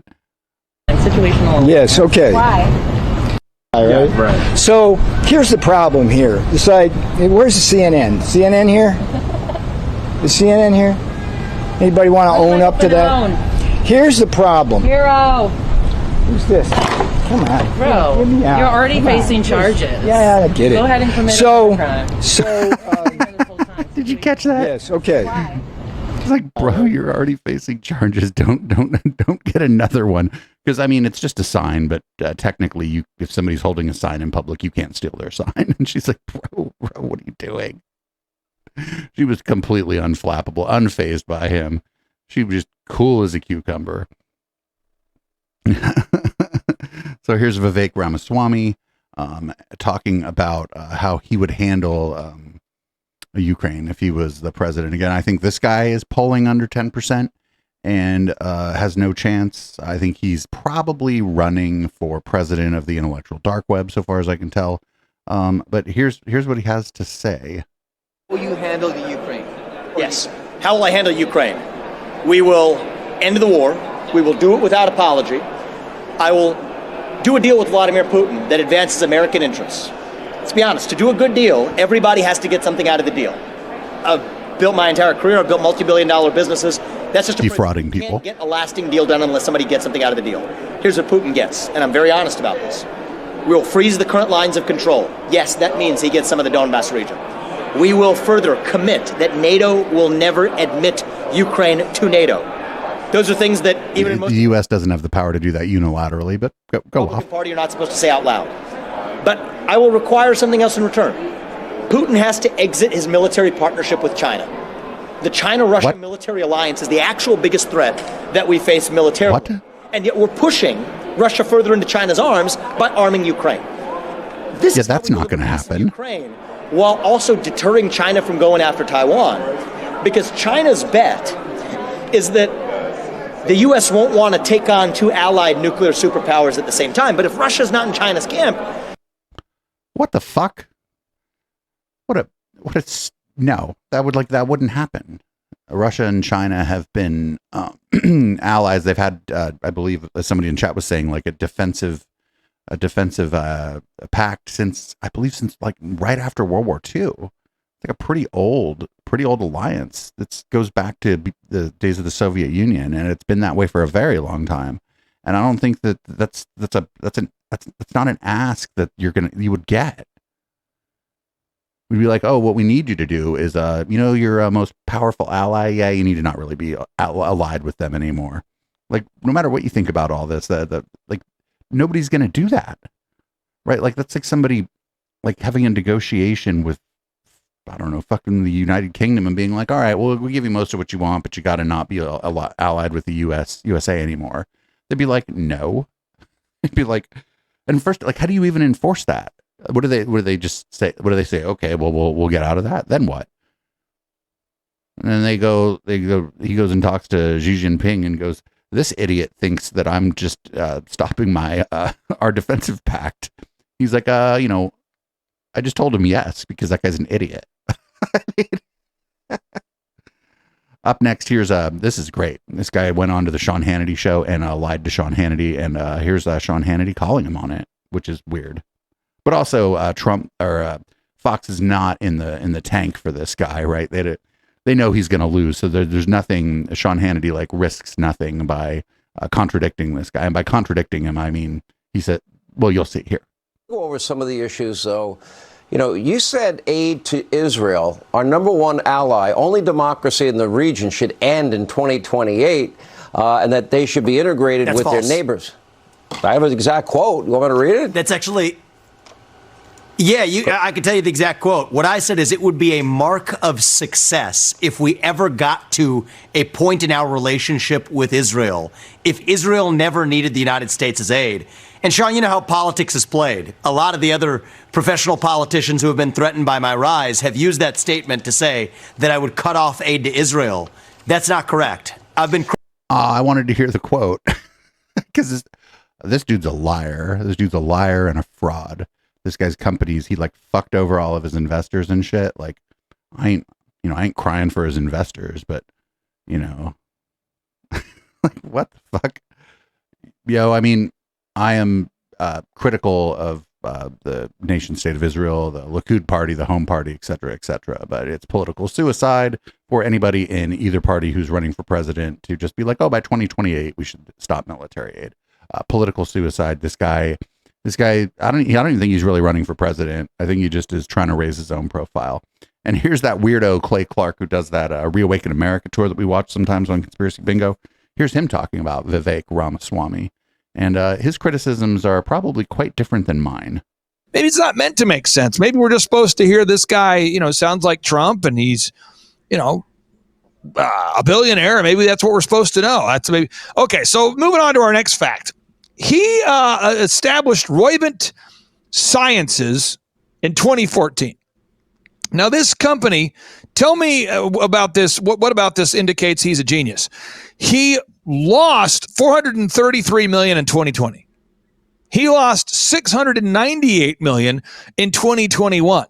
Situational. Yes. Okay. Why? All right. Yeah, right. So here's the problem here. It's like, where's the CNN? CNN here? Is CNN here? Anybody want to own up to that? Here's the problem. Hero. Who's this? Come on. Bro, Get me out. you're already Come facing on. charges. Yeah, I get it. Go ahead and commit a crime. Did you catch that? Yes. Okay. Why? It's like, bro, you're already facing charges. Don't get another one. Because, I mean, it's just a sign, but technically, if somebody's holding a sign in public, you can't steal their sign. And she's like, bro, what are you doing? She was completely unflappable, unfazed by him. She was just cool as a cucumber. So here's Vivek Ramaswamy talking about how he would handle Ukraine if he was the president. Again, I think this guy is polling under 10%. And has no chance. I think he's probably running for president of the intellectual dark web, so far as I can tell. But here's what he has to say. Will you handle the Ukraine? Yes. How will I handle Ukraine? We will end the war. We will do it without apology. I will do a deal with Vladimir Putin that advances American interests. Let's be honest. To do a good deal, everybody has to get something out of the deal. I've built my entire career. I've built multi-billion-dollar businesses. That's just defrauding people. You can't get a lasting deal done unless somebody gets something out of the deal. Here's what Putin gets, and I'm very honest about this. We'll freeze the current lines of control. Yes, that means he gets some of the Donbass region. We will further commit that NATO will never admit Ukraine to NATO. Those are things that even in most the U.S. doesn't have the power to do that unilaterally, but go off. Party you're not supposed to say out loud. But I will require something else in return. Putin has to exit his military partnership with China. The China-Russia military alliance is the actual biggest threat that we face militarily. What? And yet we're pushing Russia further into China's arms by arming Ukraine. That's not going to happen. Ukraine, while also deterring China from going after Taiwan. Because China's bet is that the U.S. won't want to take on two allied nuclear superpowers at the same time. But if Russia's not in China's camp... What the fuck? No, that wouldn't happen. Russia and China have been allies. They've had, I believe, as somebody in chat was saying, like a defensive pact since like right after World War II. It's like a pretty old alliance that goes back to the days of the Soviet Union, and it's been that way for a very long time. And I don't think that's not an ask that you would get. We'd be like, oh, what we need you to do is, your most powerful ally. Yeah, you need to not really be allied with them anymore. Like, no matter what you think about all this, like nobody's going to do that, right? Like that's like somebody like having a negotiation with, I don't know, fucking the United Kingdom and being like, all right, well, we'll give you most of what you want, but you got to not be allied with the USA anymore. They'd be like, no. It'd be like, and first, like, how do you even enforce that? What do they just say? What do they say? Okay, well, we'll get out of that. Then what? And then he goes and talks to Xi Jinping and goes, this idiot thinks that I'm just stopping our defensive pact. He's like, I just told him yes, because that guy's an idiot. Up next, here's this is great. This guy went on to the Sean Hannity show and lied to Sean Hannity, and here's Sean Hannity calling him on it, which is weird. But also, Trump or Fox is not in the tank for this guy, right? They know he's going to lose, so there's nothing. Sean Hannity like risks nothing by contradicting this guy, and by contradicting him, I mean he said, "Well, you'll see here." Go over some of the issues, though. You know, you said aid to Israel, our number one ally, only democracy in the region, should end in 2028, and that they should be integrated with their neighbors. I have an exact quote. You want me to read it? That's actually... Yeah, I can tell you the exact quote. What I said is it would be a mark of success if we ever got to a point in our relationship with Israel, if Israel never needed the United States' aid. And Sean, you know how politics is played. A lot of the other professional politicians who have been threatened by my rise have used that statement to say that I would cut off aid to Israel. That's not correct. I've been... I wanted to hear the quote because this dude's a liar. This dude's a liar and a fraud. This guy's companies, he like fucked over all of his investors and shit. Like, I ain't crying for his investors, but like, what the fuck? I mean, I am critical of the nation state of Israel, the Likud party, the Home party, et cetera, but it's political suicide for anybody in either party who's running for president to just be like, oh, by 2028, we should stop military aid. Political suicide. This guy, I don't even think he's really running for president. I think he just is trying to raise his own profile. And here's that weirdo Clay Clark who does that Reawaken America tour that we watch sometimes on Conspiracy Bingo. Here's him talking about Vivek Ramaswamy. And his criticisms are probably quite different than mine. Maybe it's not meant to make sense. Maybe we're just supposed to hear this guy, sounds like Trump and he's, a billionaire. Maybe that's what we're supposed to know. That's maybe. Okay, so moving on to our next fact. He established Roivant Sciences in 2014. Now, this company, tell me about this. What about this indicates he's a genius? He lost $433 million in 2020. He lost $698 million in 2021.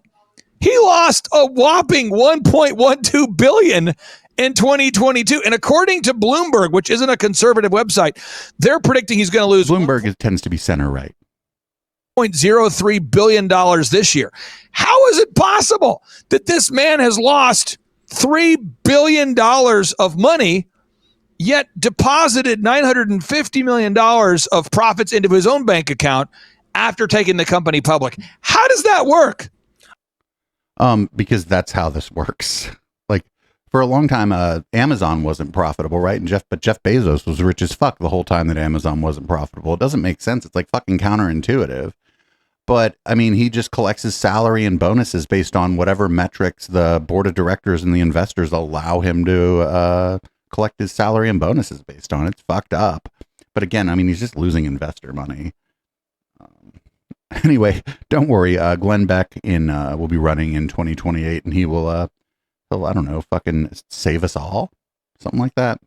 He lost a whopping $1.12 billion in 2022. And according to Bloomberg, which isn't a conservative website, they're predicting he's going to lose. Bloomberg tends to be center right. $0.03 billion this year. How is it possible that this man has lost $3 billion of money, yet deposited $950 million of profits into his own bank account after taking the company public? How does that work? Because that's how this works. Like, for a long time, Amazon wasn't profitable, right? And Jeff Bezos was rich as fuck the whole time that Amazon wasn't profitable. It doesn't make sense. It's like fucking counterintuitive. But I mean, he just collects his salary and bonuses based on whatever metrics the board of directors and the investors allow him to collect his salary and bonuses based on. It's fucked up. But again, I mean, he's just losing investor money. Anyway, don't worry. Glenn Beck will be running in 2028, and he'll I don't know, fucking save us all, something like that.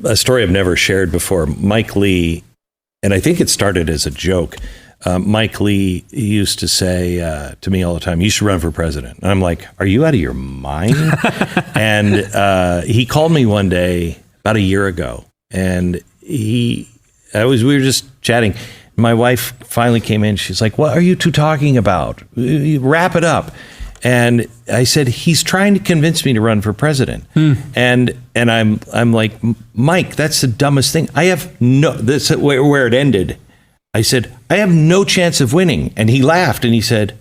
A story I've never shared before. Mike Lee, and I think it started as a joke. Mike Lee used to say to me all the time, "You should run for president." And I'm like, "Are you out of your mind?" And he called me one day about a year ago, and we were just chatting. My wife finally came in. She's like, "What are you two talking about? Wrap it up." And I said, "He's trying to convince me to run for president." And I'm like, "Mike, that's the dumbest thing. I have this where it ended." I said, "I have no chance of winning." And he laughed and he said,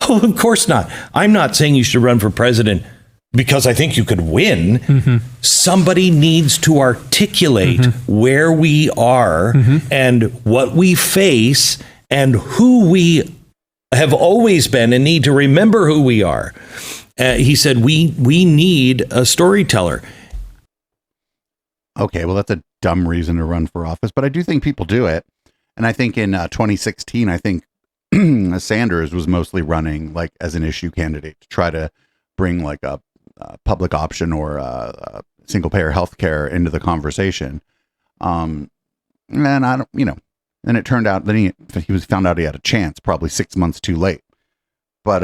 "Oh, of course not. I'm not saying you should run for president because I think you could win." Mm-hmm. Somebody needs to articulate where we are and what we face and who we have always been and need to remember who we are. He said, we need a storyteller. Okay, well, that's a dumb reason to run for office, but I do think people do it. And I think in 2016, I think Sanders was mostly running like as an issue candidate to try to bring like a public option or single payer healthcare into the conversation. And I don't, and it turned out that he found out he had a chance probably 6 months too late. But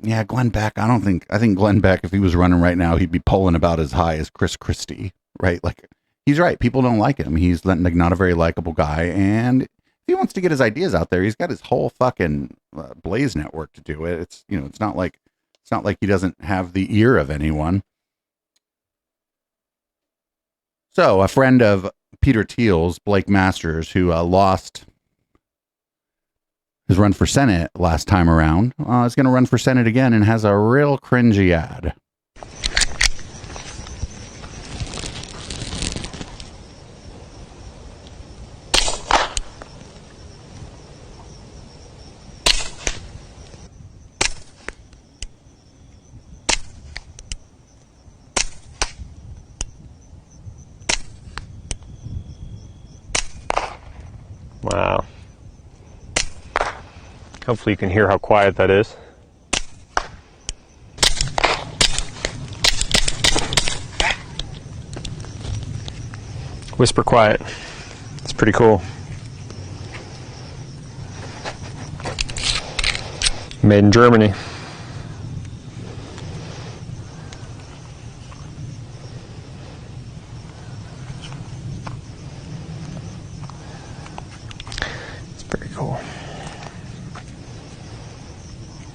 yeah, Glenn Beck, I think Glenn Beck, if he was running right now, he'd be polling about as high as Chris Christie, right? Like, he's right. People don't like him. He's like not a very likable guy. And if he wants to get his ideas out there, he's got his whole fucking Blaze network to do it. It's, it's not like he doesn't have the ear of anyone. So a friend of Peter Thiel's, Blake Masters, who has run for Senate last time around, is going to run for Senate again and has a real cringy ad. Wow. Hopefully you can hear how quiet that is. Whisper quiet. It's pretty cool. Made in Germany.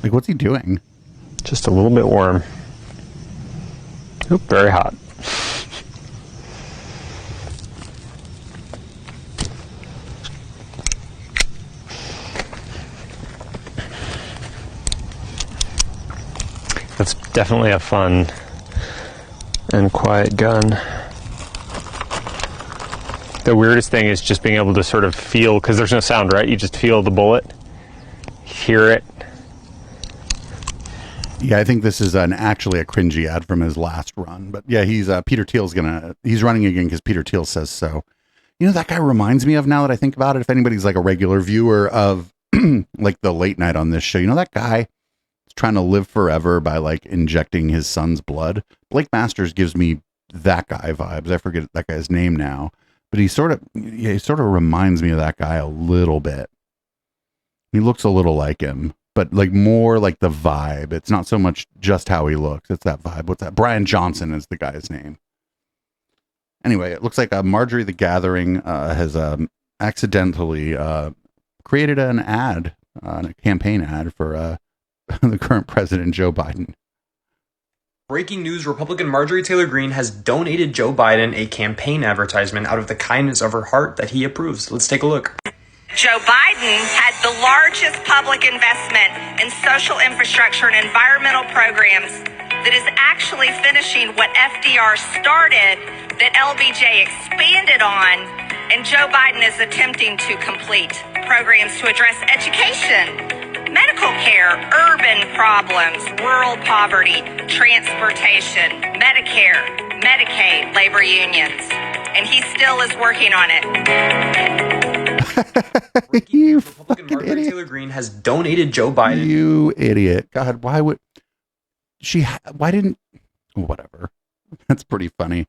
Like, what's he doing? Just a little bit warm. Oop, very hot. That's definitely a fun and quiet gun. The weirdest thing is just being able to sort of feel, because there's no sound, right? You just feel the bullet, hear it. Yeah, I think this is actually a cringy ad from his last run. But yeah, he's Peter Thiel's he's running again because Peter Thiel says so. You know, that guy reminds me of, now that I think about it, if anybody's like a regular viewer of like the late night on this show, you know, that guy is trying to live forever by like injecting his son's blood. Blake Masters gives me that guy vibes. I forget that guy's name now, but he sort of reminds me of that guy a little bit. He looks a little like him, but like more like the vibe. It's not so much just how he looks. It's that vibe. What's that? Brian Johnson is the guy's name. Anyway, it looks like Marjorie the Gathering has accidentally created an ad, a campaign ad for the current president, Joe Biden. Breaking news, Republican Marjorie Taylor Greene has donated Joe Biden a campaign advertisement out of the kindness of her heart that he approves. Let's take a look. Joe Biden had the largest public investment in social infrastructure and environmental programs that is actually finishing what FDR started, that LBJ expanded on, and Joe Biden is attempting to complete programs to address education, medical care, urban problems, rural poverty, transportation, Medicare, Medicaid, labor unions. And he still is working on it. You Republican Marjorie Taylor Greene has donated Joe Biden. You idiot. God, why would she, why didn't, whatever. That's pretty funny.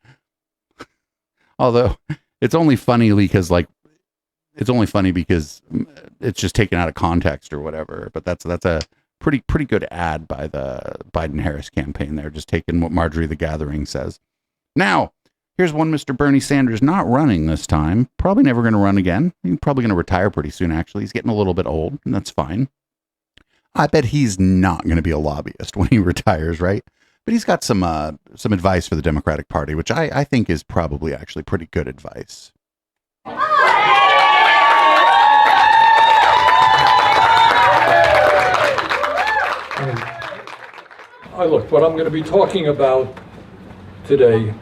Although it's only funny because it's just taken out of context or whatever. But that's a pretty good ad by the Biden-Harris campaign there, just taking what Marjorie the Gathering says. Now, here's one Mr. Bernie Sanders not running this time. Probably never going to run again. He's probably going to retire pretty soon, actually. He's getting a little bit old, and that's fine. I bet he's not going to be a lobbyist when he retires, right? But he's got some advice for the Democratic Party, which I think is probably actually pretty good advice. Look, what I'm going to be talking about today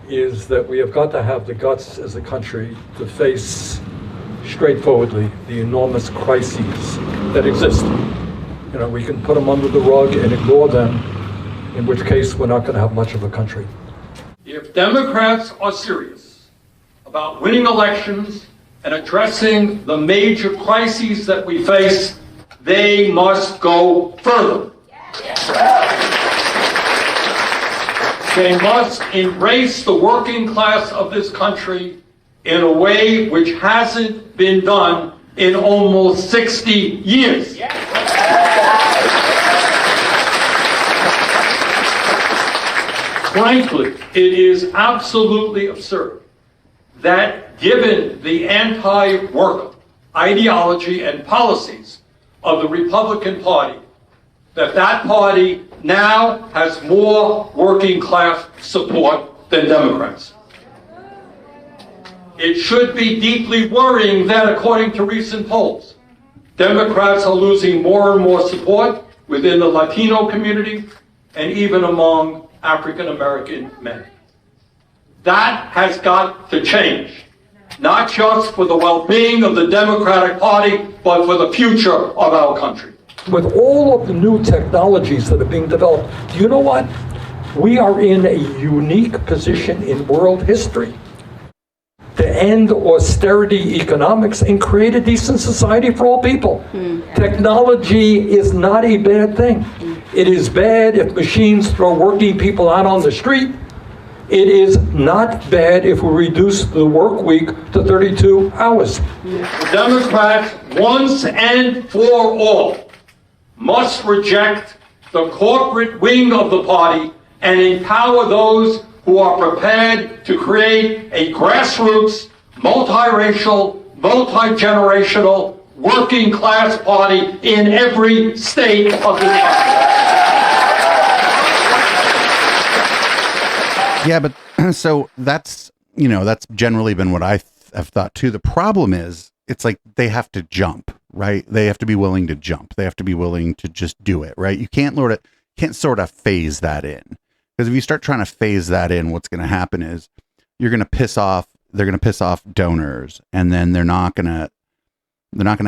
is that we have got to have the guts as a country to face straightforwardly the enormous crises that exist. You know, we can put them under the rug and ignore them, in which case we're not going to have much of a country. If Democrats are serious about winning elections and addressing the major crises that we face, they must go further. They must embrace the working class of this country in a way which hasn't been done in almost 60 years. Frankly, it is absolutely absurd that given the anti-worker ideology and policies of the Republican Party, that party now has more working class support than Democrats. It should be deeply worrying that, according to recent polls, Democrats are losing more and more support within the Latino community and even among African American men. That has got to change, not just for the well-being of the Democratic Party, but for the future of our country. With all of the new technologies that are being developed, do you know what? We are in a unique position in world history to end austerity economics and create a decent society for all people. Technology is not a bad thing. It is bad if machines throw working people out on the street. It is not bad if we reduce the work week to 32 hours. The Democrats, once and for all, must reject the corporate wing of the party and empower those who are prepared to create a grassroots, multiracial, multi-generational, working class party in every state of the country. Yeah, but so that's generally been what I have thought too. The problem is it's like they have to jump, right? They have to be willing to jump. They have to be willing to just do it, right? You can't sort of phase that in. Because if you start trying to phase that in, what's going to happen is they're going to piss off donors, and then they're not going to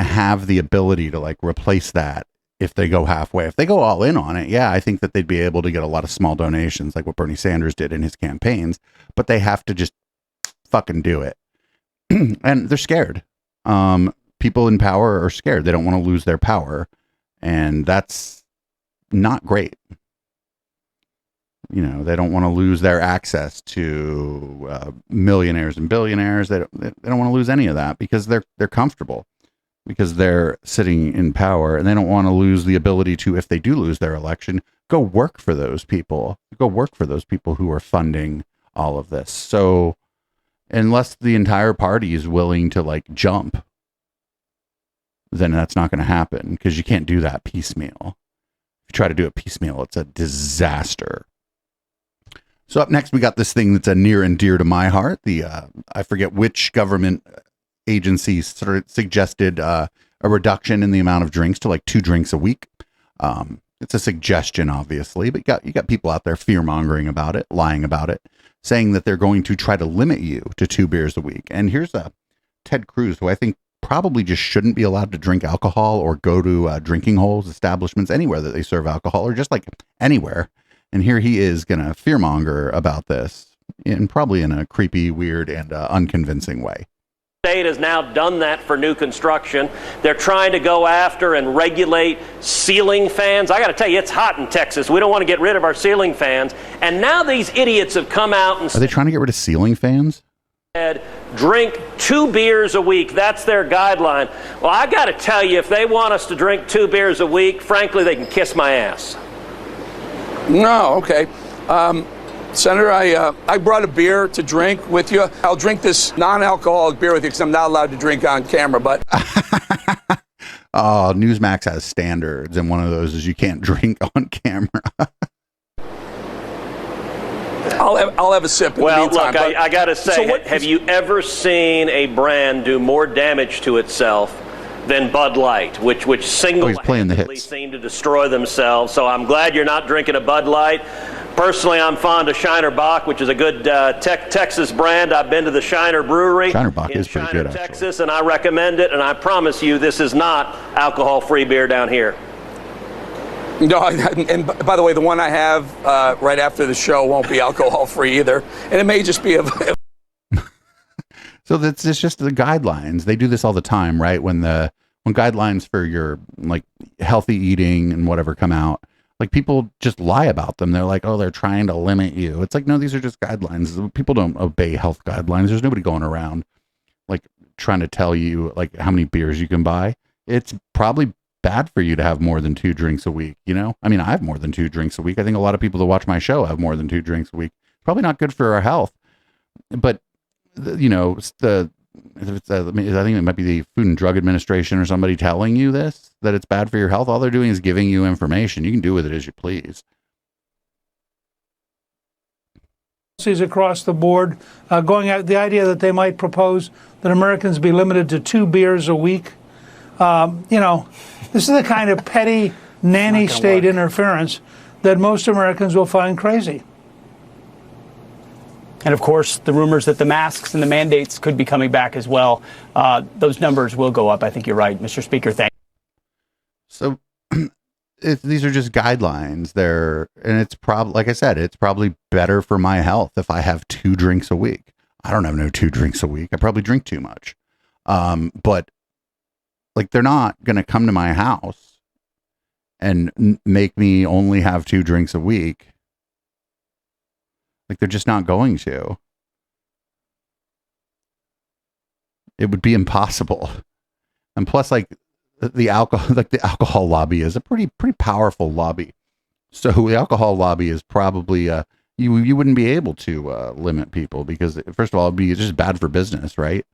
have the ability to like replace that if they go halfway. If they go all in on it, yeah, I think that they'd be able to get a lot of small donations like what Bernie Sanders did in his campaigns, but they have to just fucking do it. And they're scared. People in power are scared. They don't want to lose their power, and that's not great. They don't want to lose their access to millionaires and billionaires. They don't want to lose any of that because they're comfortable, because they're sitting in power, and they don't want to lose the ability to, if they do lose their election, go work for those people. Go work for those people who are funding all of this. So unless the entire party is willing to like jump, then that's not going to happen, because you can't do that piecemeal. If you try to do it piecemeal, it's a disaster. So up next, we got this thing that's near and dear to my heart. I forget which government agency suggested a reduction in the amount of drinks to like 2 drinks a week. It's a suggestion, obviously, but you got people out there fear-mongering about it, lying about it, saying that they're going to try to limit you to 2 beers a week. And here's Ted Cruz, who I think probably just shouldn't be allowed to drink alcohol or go to drinking holes, establishments, anywhere that they serve alcohol, or just like anywhere. And here he is going to fearmonger about this, probably in a creepy, weird, and unconvincing way. State has now done that for new construction. They're trying to go after and regulate ceiling fans. I got to tell you, it's hot in Texas. We don't want to get rid of our ceiling fans. And now these idiots have come out and Are they trying to get rid of ceiling fans? said, drink 2 beers a week. That's their guideline. Well, I got to tell you, if they want us to drink 2 beers a week, frankly, they can kiss my ass. No, okay. Senator, I brought a beer to drink with you. I'll drink this non-alcoholic beer with you because I'm not allowed to drink on camera, but... Oh, Newsmax has standards, and one of those is you can't drink on camera. I'll have a sip in the meantime. Well, look, I got to say, have you ever seen a brand do more damage to itself than Bud Light, which single-handedly seem to destroy themselves? So I'm glad you're not drinking a Bud Light. Personally, I'm fond of Shiner Bock, which is a good Texas brand. I've been to the Shiner Brewery in Shiner, Texas, and I recommend it. And I promise you, this is not alcohol-free beer down here. No, and by the way, the one I have right after the show won't be alcohol-free either, and it may just be a. So it's just the guidelines. They do this all the time, right? When guidelines for your like healthy eating and whatever come out, like people just lie about them. They're like, oh, they're trying to limit you. It's like, no, these are just guidelines. People don't obey health guidelines. There's nobody going around like trying to tell you like how many beers you can buy. It's probably bad for you to have more than 2 drinks a week. I mean, I have more than 2 drinks a week. I think a lot of people that watch my show have more than 2 drinks a week. Probably not good for our health, but I think it might be the Food and Drug Administration or somebody telling you this, that it's bad for your health. All they're doing is giving you information. You can do with it as you please. Across the board, going at the idea that they might propose that Americans be limited to 2 beers a week This is the kind of petty nanny state interference that most Americans will find crazy. And of course, the rumors that the masks and the mandates could be coming back as well. Those numbers will go up. I think you're right, Mr. Speaker. Thank you. So these are just guidelines there. And it's probably, like I said, it's probably better for my health if I have 2 drinks a week. I don't have no 2 drinks a week. I probably drink too much. But like, they're not going to come to my house and make me only have 2 drinks a week. Like, they're just not going to. It would be impossible. And plus, like, the alcohol lobby is a pretty powerful lobby. So the alcohol lobby is probably you wouldn't be able to limit people, because first of all, it'd be just bad for business, right?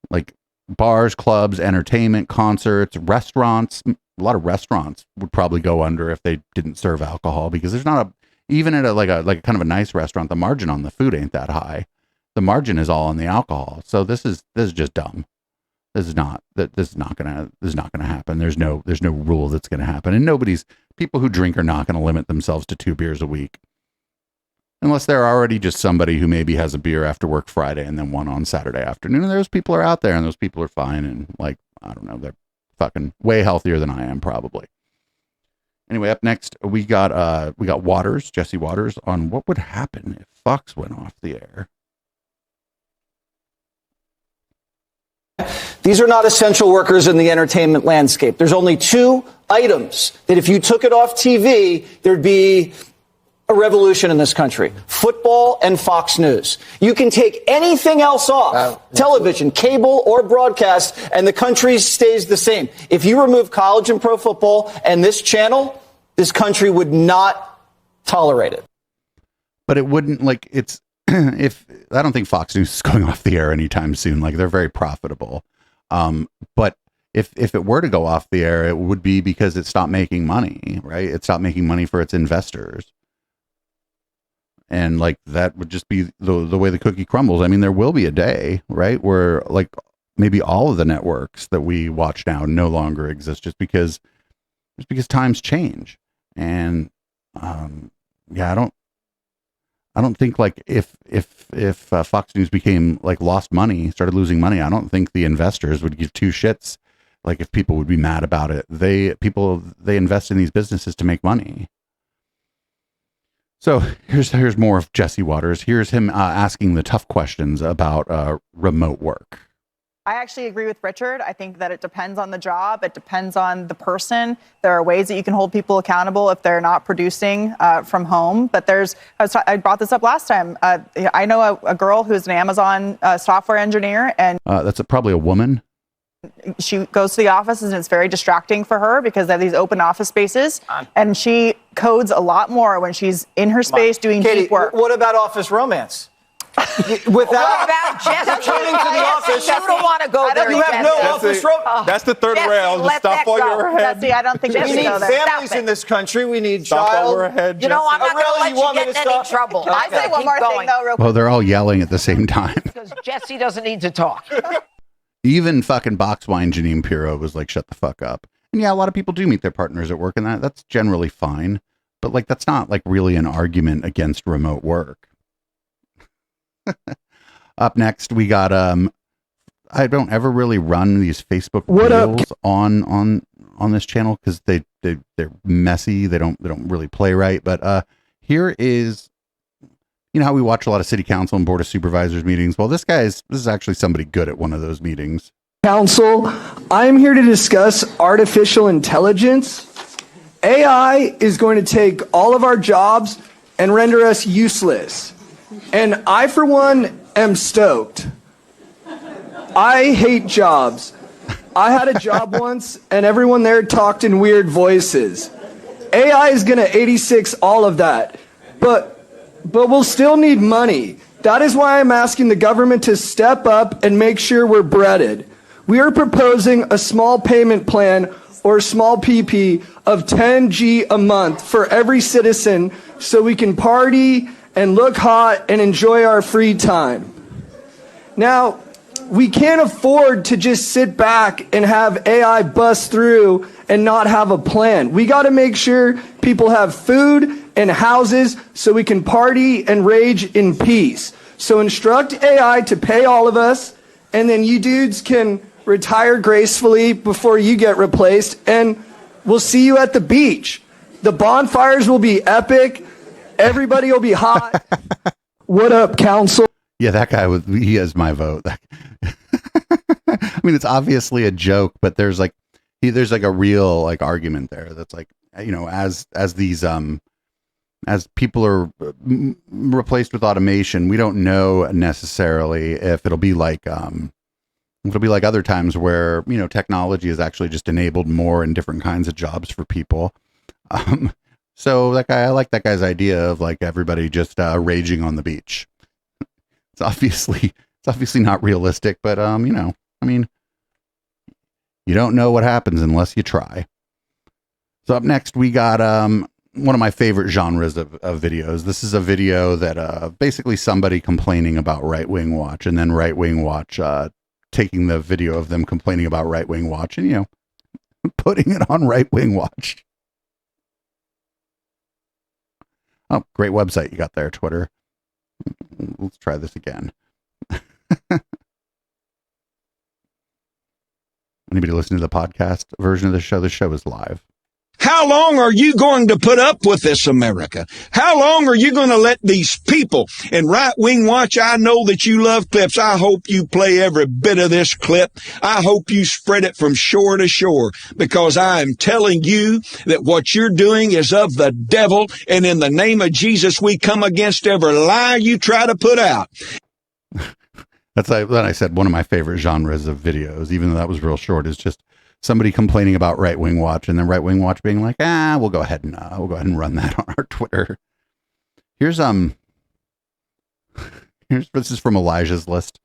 Like bars, clubs, entertainment, concerts, restaurants. A lot of restaurants would probably go under if they didn't serve alcohol, because there's not even at a kind of a nice restaurant, the margin on the food ain't that high. The margin is all on the alcohol. So this is just dumb. This is not gonna happen. There's no rule that's gonna happen. And people who drink are not gonna limit themselves to 2 beers a week. Unless they're already just somebody who maybe has a beer after work Friday and then one on Saturday afternoon. And those people are out there, and those people are fine. And like, I don't know, they're fucking way healthier than I am probably. Anyway, up next, we got Waters, Jesse Waters, on what would happen if Fox went off the air. These are not essential workers in the entertainment landscape. There's only 2 items that if you took it off TV, there'd be a revolution in this country: football and Fox News. You can take anything else off, television, cable, or broadcast, and the country stays the same. If you remove college and pro football and this channel, this country would not tolerate it. But it wouldn't, like, it's, I don't think Fox News is going off the air anytime soon. Like, they're very profitable. But if it were to go off the air, it would be because it stopped making money, right? It stopped making money for its investors. And like, that would just be the way the cookie crumbles. I mean, there will be a day, right, where like maybe all of the networks that we watch now no longer exist, just because times change. And yeah, I don't think, like, if Fox News became, like, lost money, started losing money, I don't think the investors would give 2 shits, like, if people would be mad about it. They invest in these businesses to make money. So here's more of Jesse Waters. Here's him asking the tough questions about remote work. I actually agree with Richard. I think that it depends on the job. It depends on the person. There are ways that you can hold people accountable if they're not producing from home. But I brought this up last time. I know a girl who's an Amazon software engineer, and that's probably a woman. She goes to the office, and it's very distracting for her because they have these open office spaces, and she codes a lot more when she's in her space doing deep work. What about office romance? What about Jesse? Returning to the office. You don't want to go there. You have no office romance. That's the third round. Let Stop that on go. your head. Jesse, I don't think we Jesse need go there. families in this country. We need Stop child. over her head. You know, I'm not going to let you get in any trouble. I say one more thing, though, real quick. Well, they're all yelling at the same time. Because Jesse doesn't need to talk. Even fucking box wine Janine Pirro was like, shut the fuck up. And yeah, a lot of people do meet their partners at work, and that's generally fine. But like, that's not like really an argument against remote work. Up next, we got I don't ever really run these Facebook reels on this channel because they're messy. They don't really play right. But here is, you know how we watch a lot of city council and board of supervisors meetings? Well, this is actually somebody good at one of those meetings. Council, I'm here to discuss artificial intelligence. AI is going to take all of our jobs and render us useless. And I, for one, am stoked. I hate jobs. I had a job once, and everyone there talked in weird voices. AI is going to 86 all of that. But we'll still need money. That is why I'm asking the government to step up and make sure we're breaded. We are proposing a small payment plan, or small PP, of $10G a month for every citizen so we can party and look hot and enjoy our free time. Now, we can't afford to just sit back and have AI bust through and not have a plan. We got to make sure people have food and houses so we can party and rage in peace. So instruct AI to pay all of us, and then you dudes can retire gracefully before you get replaced, and we'll see you at the beach. The bonfires will be epic. Everybody will be hot. What up, council? Yeah, that guy he has my vote. I mean, it's obviously a joke, but there's like a real like argument there. That's like, you know, as these as people are replaced with automation, we don't know necessarily if it'll be like other times where, you know, technology has actually just enabled more and different kinds of jobs for people. So that guy, I like that guy's idea of like everybody just raging on the beach. It's obviously not realistic, but you know, I mean, you don't know what happens unless you try. So up next we got one of my favorite genres of videos. This is a video that basically somebody complaining about Right Wing Watch, and then Right Wing Watch taking the video of them complaining about Right Wing Watch and, you know, putting it on Right Wing Watch. Oh, great website you got there, Twitter. Let's try this again. Anybody listening to the podcast version of the show? The show is live. How long are you going to put up with this, America? How long are you going to let these people and Right Wing Watch? I know that you love clips. I hope you play every bit of this clip. I hope you spread it from shore to shore, because I am telling you that what you're doing is of the devil. And in the name of Jesus, we come against every lie you try to put out. That's like I said, one of my favorite genres of videos, even though that was real short, is just somebody complaining about Right Wing Watch, and then Right Wing Watch being like, we'll go ahead and run that on our Twitter. Here's this is from Elijah's List.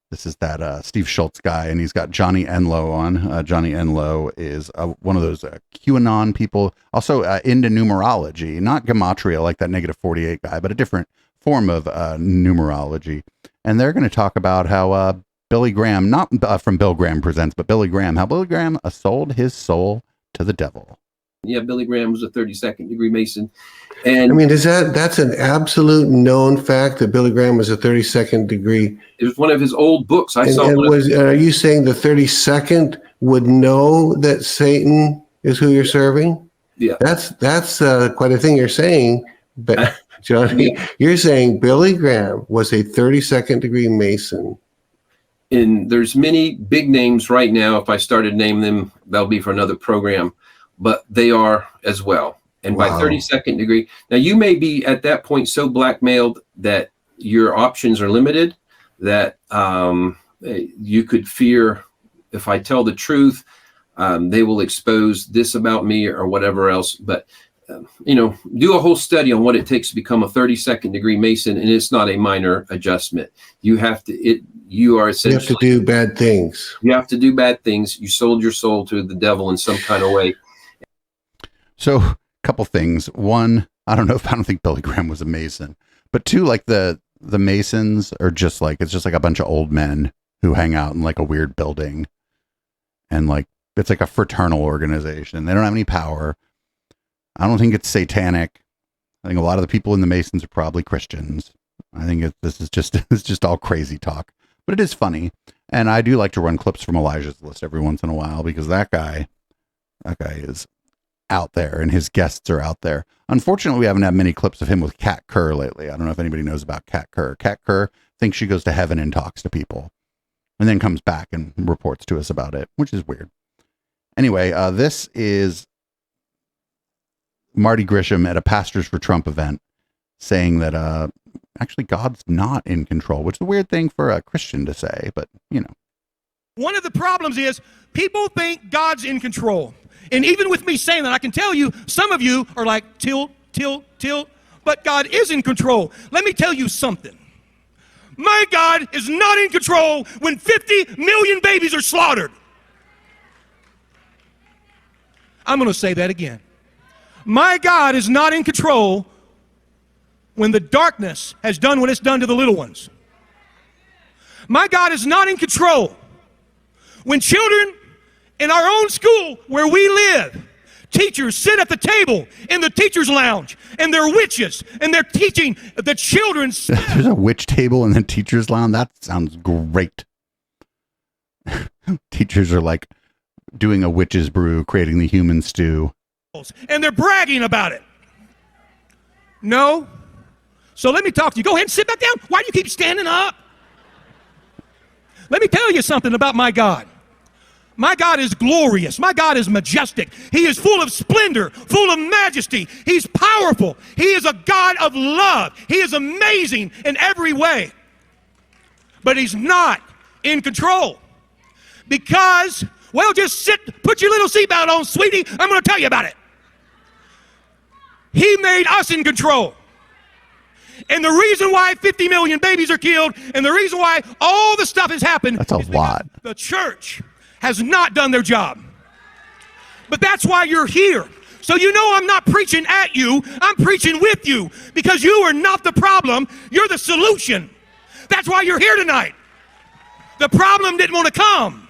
This is that Steve Schultz guy, and he's got Johnny Enlow on. Johnny Enlow is one of those QAnon people, also into numerology, not gematria like that -48 guy, but a different form of numerology. And they're going to talk about how Billy Graham, not from Bill Graham Presents, but Billy Graham, how Billy Graham sold his soul to the devil. Yeah, Billy Graham was a 32nd degree Mason. And I mean, that's an absolute known fact that Billy Graham was a 32nd degree? It was one of his old books. Are you saying the 32nd would know that Satan is who you're serving? Yeah. That's quite a thing you're saying, but Johnny, you're saying Billy Graham was a 32nd degree Mason. And there's many big names right now. If I started naming them, that'll be for another program, but they are as well. And by 32nd degree, now you may be at that point so blackmailed that your options are limited, that you could fear, if I tell the truth, they will expose this about me or whatever else. But you know, do a whole study on what it takes to become a 32nd degree Mason, and it's not a minor adjustment. You have to do bad things. You have to do bad things. You sold your soul to the devil in some kind of way. So, a couple things. One, I don't think Billy Graham was a Mason, but two, like the Masons are just like, it's just like a bunch of old men who hang out in like a weird building, and like it's like a fraternal organization. They don't have any power. I don't think it's satanic. I think a lot of the people in the Masons are probably Christians. I think this is just all crazy talk, but it is funny. And I do like to run clips from Elijah's List every once in a while, because that guy is out there and his guests are out there. Unfortunately, we haven't had many clips of him with Kat Kerr lately. I don't know if anybody knows about Kat Kerr. Kat Kerr thinks she goes to heaven and talks to people and then comes back and reports to us about it, which is weird. Anyway, this is Marty Grisham at a Pastors for Trump event saying that actually God's not in control, which is a weird thing for a Christian to say, but you know. One of the problems is people think God's in control. And even with me saying that, I can tell you, some of you are like, tilt, but God is in control. Let me tell you something. My God is not in control when 50 million babies are slaughtered. I'm going to say that again. My God is not in control when the darkness has done what it's done to the little ones. My God is not in control. When children in our own school where we live, teachers sit at the table in the teacher's lounge, and they're witches, and they're teaching the children. There's a witch table in the teacher's lounge? That sounds great. Teachers are like doing a witch's brew, creating the human stew. And they're bragging about it. No. So let me talk to you. Go ahead and sit back down. Why do you keep standing up? Let me tell you something about my God. My God is glorious. My God is majestic. He is full of splendor, full of majesty. He's powerful. He is a God of love. He is amazing in every way. But he's not in control. Because, well, just sit, put your little seatbelt on, sweetie. I'm going to tell you about it. He made us in control. And the reason why 50 million babies are killed, and the reason why all the stuff has happened, that's a lot. The church has not done their job. But that's why you're here. So you know I'm not preaching at you, I'm preaching with you, because you are not the problem, you're the solution. That's why you're here tonight. The problem didn't want to come.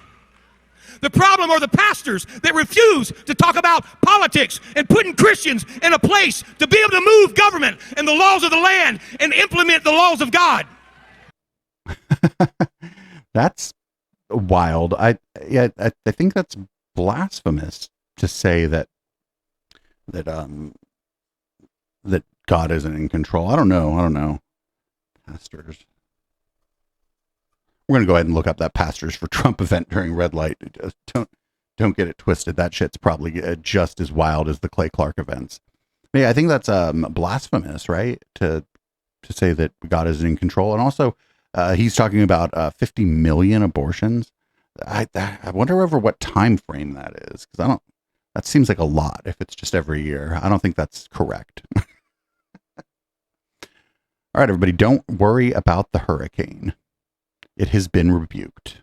The problem are the pastors that refuse to talk about politics and putting Christians in a place to be able to move government and the laws of the land and implement the laws of God. That's wild. I think that's blasphemous to say that God isn't in control. I don't know. Pastors. We're going to go ahead and look up that Pastors for Trump event during red light. Don't get it twisted. That shit's probably just as wild as the Clay Clark events. Yeah, I think that's blasphemous, right? To say that God isn't in control. And also, he's talking about 50 million abortions. I wonder over what time frame that is, because that seems like a lot if it's just every year. I don't think that's correct. All right, everybody, don't worry about the hurricane. It has been rebuked.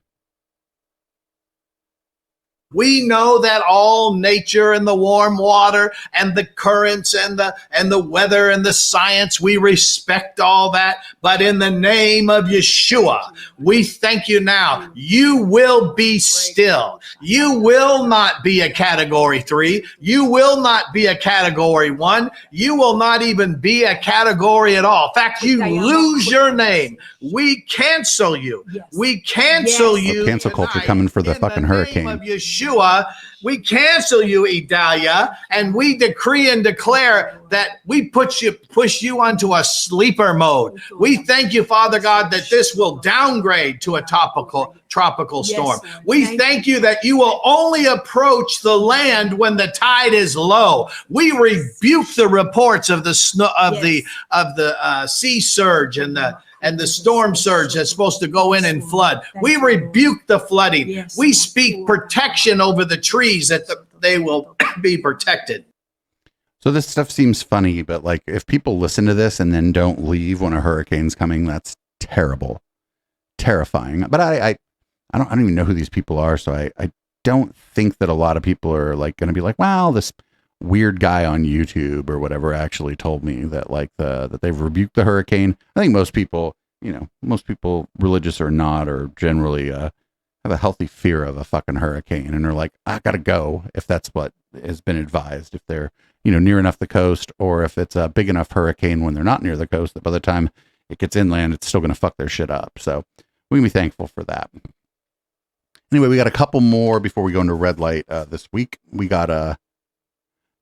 We know that all nature and the warm water and the currents and the weather and the science, we respect all that. But in the name of Yeshua, we thank you now. You will be still. You will not be a category 3. You will not be a category 1. You will not even be a category at all. In fact, you lose your name. We cancel you. We cancel you. Cancel culture coming for the fucking hurricane. Of Yeshua, we cancel you, Idalia, and we decree and declare that we push you onto a sleeper mode. We thank you, Father God, that this will downgrade to a tropical storm. We thank you that you will only approach the land when the tide is low. We rebuke the reports of the sea surge and the storm surge that's supposed to go in and flood. We rebuke the flooding. We speak protection over the trees that they will be protected. So this stuff seems funny, but like if people listen to this and then don't leave when a hurricane's coming, that's terrible, terrifying. But I don't even know who these people are, so I don't think that a lot of people are like going to be like, wow, this weird guy on YouTube or whatever actually told me that like that they've rebuked the hurricane. I think most people, religious or not, or generally have a healthy fear of a fucking hurricane, and are like, I gotta go if that's what has been advised. If they're near enough the coast, or if it's a big enough hurricane when they're not near the coast, that by the time it gets inland, it's still gonna fuck their shit up. So we can be thankful for that. Anyway, we got a couple more before we go into red light this week. We got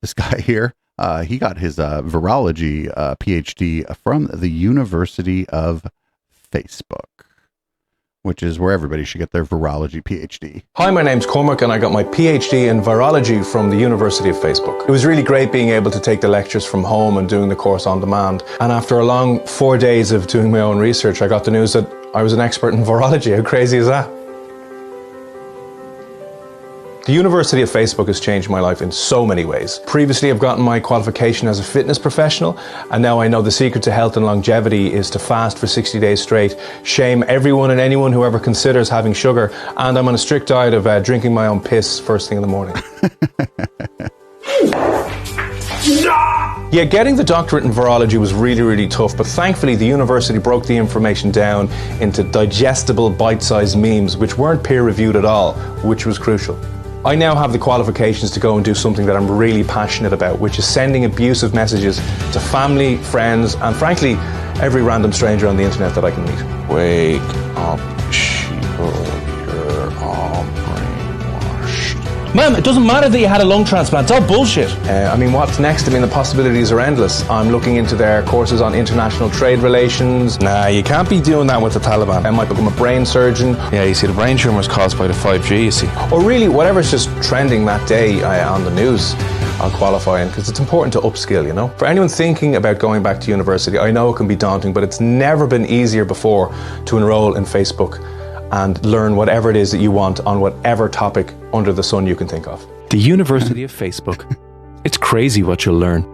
this guy here. He got his virology PhD from the University of Facebook, which is where everybody should get their virology PhD. Hi, my name's Cormac, and I got my PhD in virology from the University of Facebook. It was really great being able to take the lectures from home and doing the course on demand. And after a long 4 days of doing my own research, I got the news that I was an expert in virology. How crazy is that? The University of Facebook has changed my life in so many ways. Previously, I've gotten my qualification as a fitness professional, and now I know the secret to health and longevity is to fast for 60 days straight, shame everyone and anyone who ever considers having sugar, and I'm on a strict diet of drinking my own piss first thing in the morning. Yeah, getting the doctorate in virology was really, really tough, but thankfully the university broke the information down into digestible, bite-sized memes, which weren't peer-reviewed at all, which was crucial. I now have the qualifications to go and do something that I'm really passionate about, which is sending abusive messages to family, friends, and frankly, every random stranger on the internet that I can meet. Wake up, sheeple, you're all brainwashed. Man, it doesn't matter that you had a lung transplant. It's all bullshit. I mean, what's next? I mean, the possibilities are endless. I'm looking into their courses on international trade relations. Nah, you can't be doing that with the Taliban. I might become a brain surgeon. Yeah, you see, the brain tumors caused by the 5G, you see. Or really, whatever's just trending that day on the news, I'll qualify in, because it's important to upskill, you know? For anyone thinking about going back to university, I know it can be daunting, but it's never been easier before to enroll in Facebook and learn whatever it is that you want on whatever topic under the sun you can think of. The University of Facebook. It's crazy what you'll learn.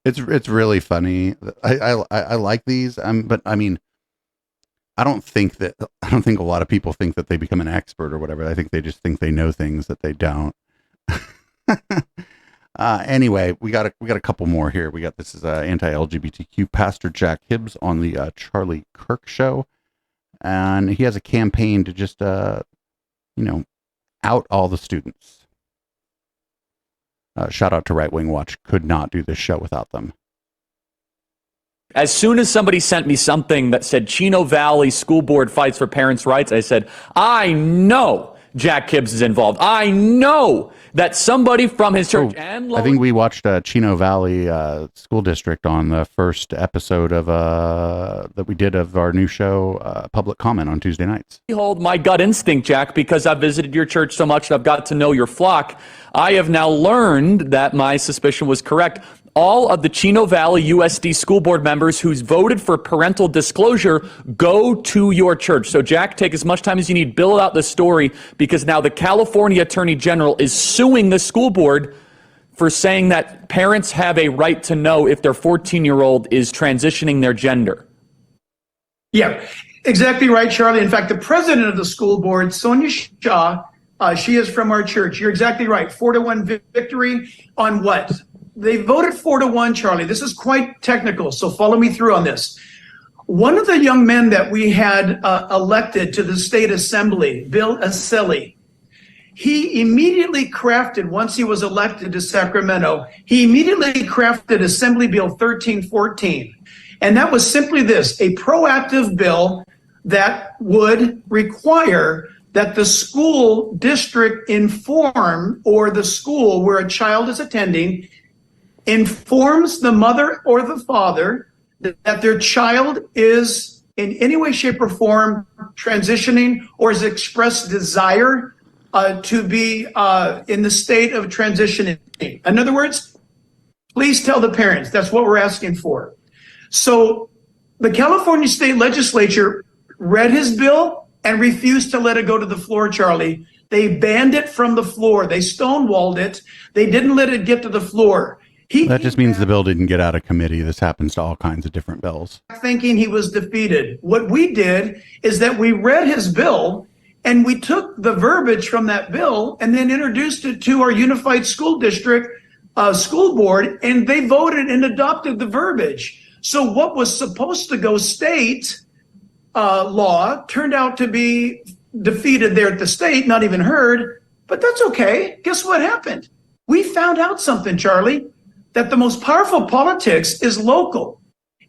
It's really funny. I like these, but I mean, I don't think a lot of people think that they become an expert or whatever. I think they just think they know things that they don't. Anyway, we got a couple more here. This is anti-LGBTQ Pastor Jack Hibbs on the Charlie Kirk show. And he has a campaign to just, out all the students. Shout out to Right Wing Watch. Could not do this show without them. As soon as somebody sent me something that said Chino Valley School Board fights for parents' rights, I said, I know Jack Hibbs is involved. I know that somebody from his church and I think we watched Chino Valley School District on the first episode of that we did of our new show, Public Comment, on Tuesday nights. Hold my gut instinct, Jack, because I've visited your church so much and I've got to know your flock. I have now learned that my suspicion was correct. All of the Chino Valley USD school board members who's voted for parental disclosure go to your church. So, Jack, take as much time as you need, build out the story, because now the California Attorney General is suing the school board for saying that parents have a right to know if their 14-year-old is transitioning their gender. Yeah, exactly right, Charlie. In fact, the president of the school board, Sonia Shah, she is from our church. You're exactly right. 4-1 victory on what? They voted 4-1, Charlie. This is quite technical, so follow me through on this. One of the young men that we had elected to the state assembly, Bill Aselli, he immediately crafted, once he was elected to Sacramento, he immediately crafted Assembly Bill 1314. And that was simply this, a proactive bill that would require that the school district inform, or the school where a child is attending, informs the mother or the father that their child is in any way, shape, or form transitioning or has expressed desire to be in the state of transitioning. In other words, please tell the parents. That's what we're asking for. So the California State Legislature read his bill and refused to let it go to the floor, Charlie. They banned it from the floor. They stonewalled it. They didn't let it get to the floor. That just means the bill didn't get out of committee. This happens to all kinds of different bills. Thinking he was defeated. What we did is that we read his bill and we took the verbiage from that bill and then introduced it to our unified school district school board, and they voted and adopted the verbiage. So what was supposed to go state law turned out to be defeated there at the state, not even heard, but that's okay. Guess what happened? We found out something, Charlie, that the most powerful politics is local.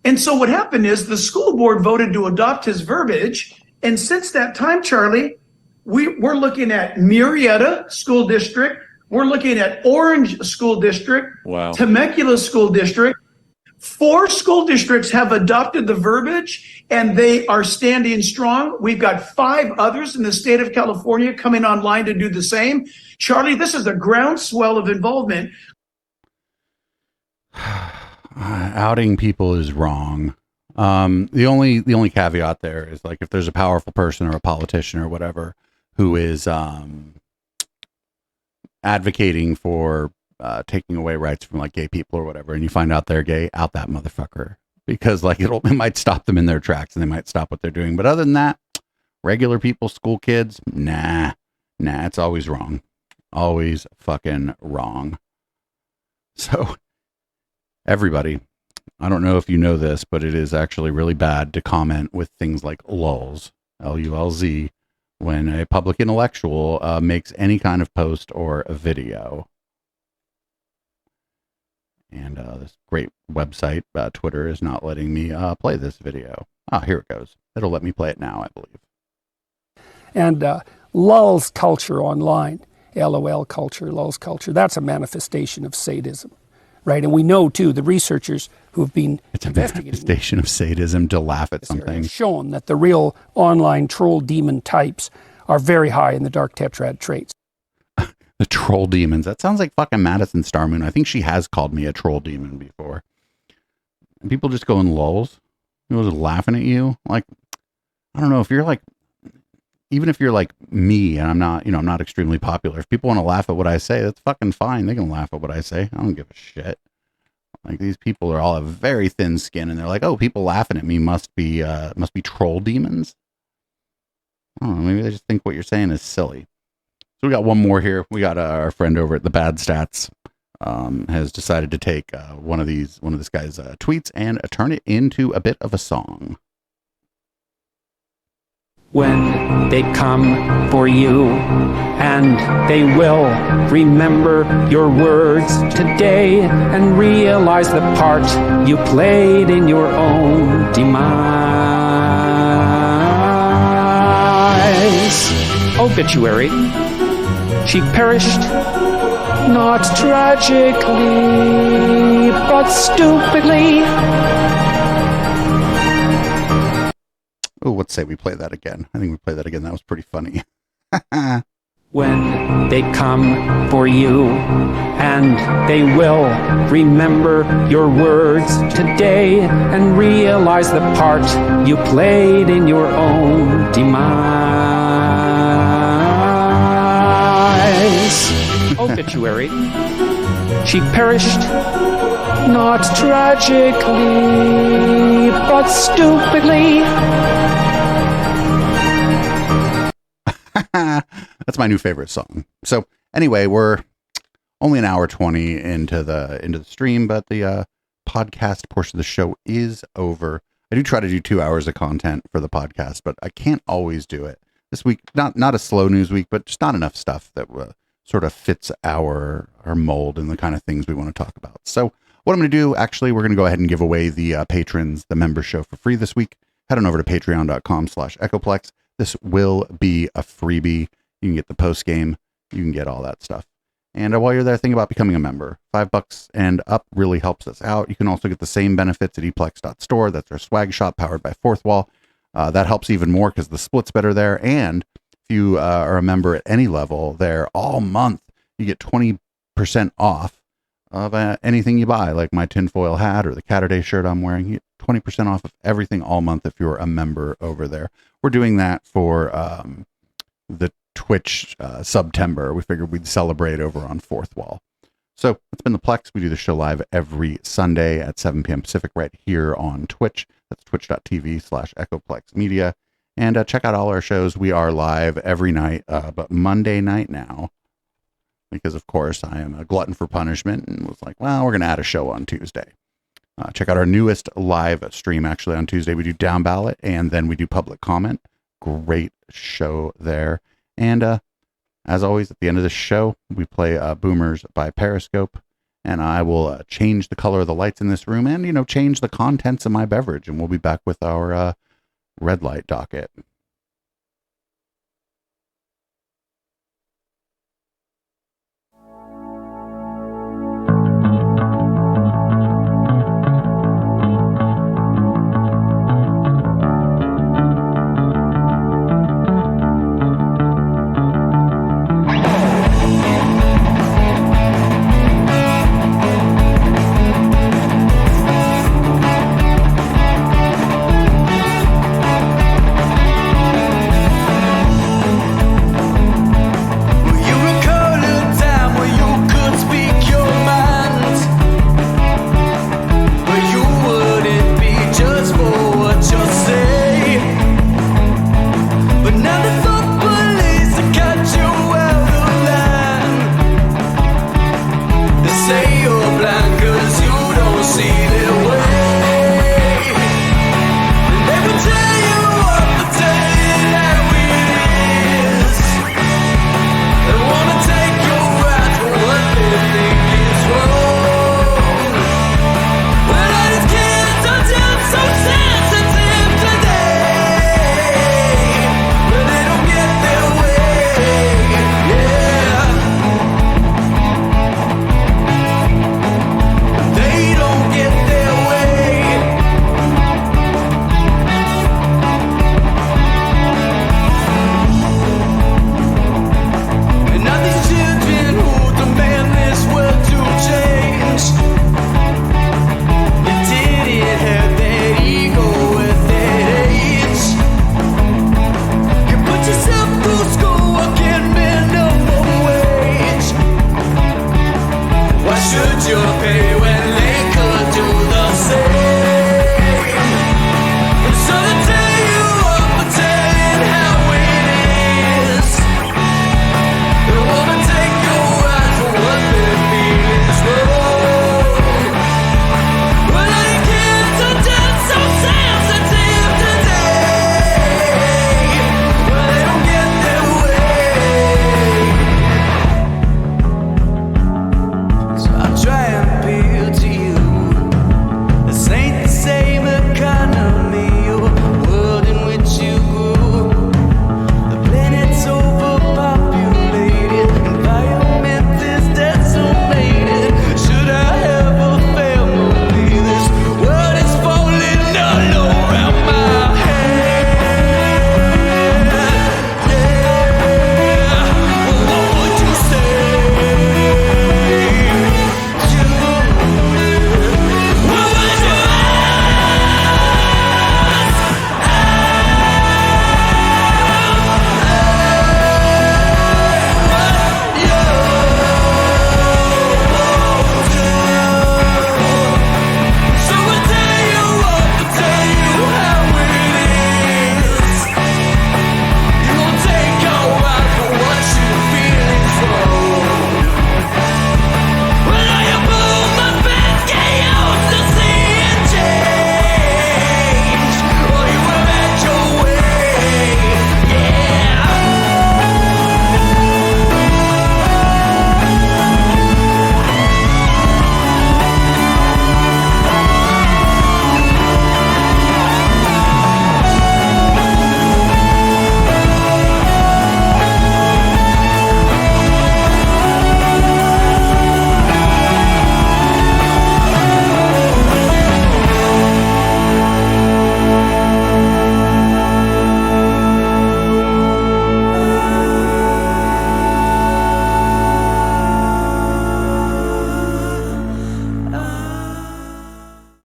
And so what happened is the school board voted to adopt his verbiage. And since that time, Charlie, we're looking at Murrieta School District. We're looking at Orange School District, Temecula School District. 4 school districts have adopted the verbiage and they are standing strong. We've got 5 others in the state of California coming online to do the same. Charlie, this is a groundswell of involvement. Outing people is wrong. The only caveat there is, like, if there's a powerful person or a politician or whatever who is advocating for taking away rights from, like, gay people or whatever, and you find out they're gay, out that motherfucker, because, like, it might stop them in their tracks and they might stop what they're doing. But other than that, regular people, school kids, nah, it's always wrong. Always fucking wrong. So Everybody, I don't know if you know this, but it is actually really bad to comment with things like lulz, L-U-L-Z, when a public intellectual makes any kind of post or a video. And this great website, Twitter, is not letting me play this video. Here it goes. It'll let me play it now, I believe. And lulz culture online, LOL culture, lulz culture, that's a manifestation of sadism, right? And we know, too, the researchers who have been investigating... It's a manifestation of sadism to laugh at something. ...shown that the real online troll demon types are very high in the dark tetrad traits. The troll demons. That sounds like fucking Madison Starmoon. I think she has called me a troll demon before. And people just go in lulz. People just laughing at you. Like, I don't know, if you're like... Even if you're like me and I'm not, I'm not extremely popular, if people want to laugh at what I say, that's fucking fine. They can laugh at what I say. I don't give a shit. Like, these people are all have very thin skin and they're like, oh, people laughing at me must be troll demons. I don't know, maybe they just think what you're saying is silly. So we got one more here. We got our friend over at the Bad Stats has decided to take one of this guy's tweets and turn it into a bit of a song. When they come for you, and they will remember your words today and realize the part you played in your own demise. Obituary. She perished, not tragically, but stupidly. Oh, let's say we play that again. I think we play that again. That was pretty funny. When they come for you, and they will remember your words today and realize the part you played in your own demise. Obituary. She perished, not tragically, but stupidly. That's my new favorite song. So anyway, we're only an hour 20 into the stream, but the podcast portion of the show is over. I do try to do 2 hours of content for the podcast, but I can't always do it. This week, not a slow news week, but just not enough stuff that sort of fits our mold and the kind of things we want to talk about. So what I'm going to do, actually, we're going to go ahead and give away the patrons, the member show for free this week. Head on over to patreon.com/echoplex. This will be a freebie. You can get the post game. You can get all that stuff. And while you're there, think about becoming a member. $5 and up really helps us out. You can also get the same benefits at eplex.store. That's our swag shop powered by Fourth Wall. That helps even more because the split's better there. And if you are a member at any level there all month, you get 20% off of anything you buy, like my tinfoil hat or the Catterday shirt I'm wearing. You get 20% off of everything all month if you're a member over there. We're doing that for the Twitch September. We figured we'd celebrate over on Fourth Wall. So that's been the Plex. We do the show live every Sunday at 7 p.m. Pacific right here on Twitch. That's twitch.tv/echoplex media. And check out all our shows. We are live every night, but Monday night now, because of course I am a glutton for punishment and was like, well, we're going to add a show on Tuesday. Check out our newest live stream actually on Tuesday. We do Down Ballot and then we do Public Comment. Great show there. And as always, at the end of the show, we play Boomers by Periscope. And I will change the color of the lights in this room and, change the contents of my beverage. And we'll be back with our red light docket.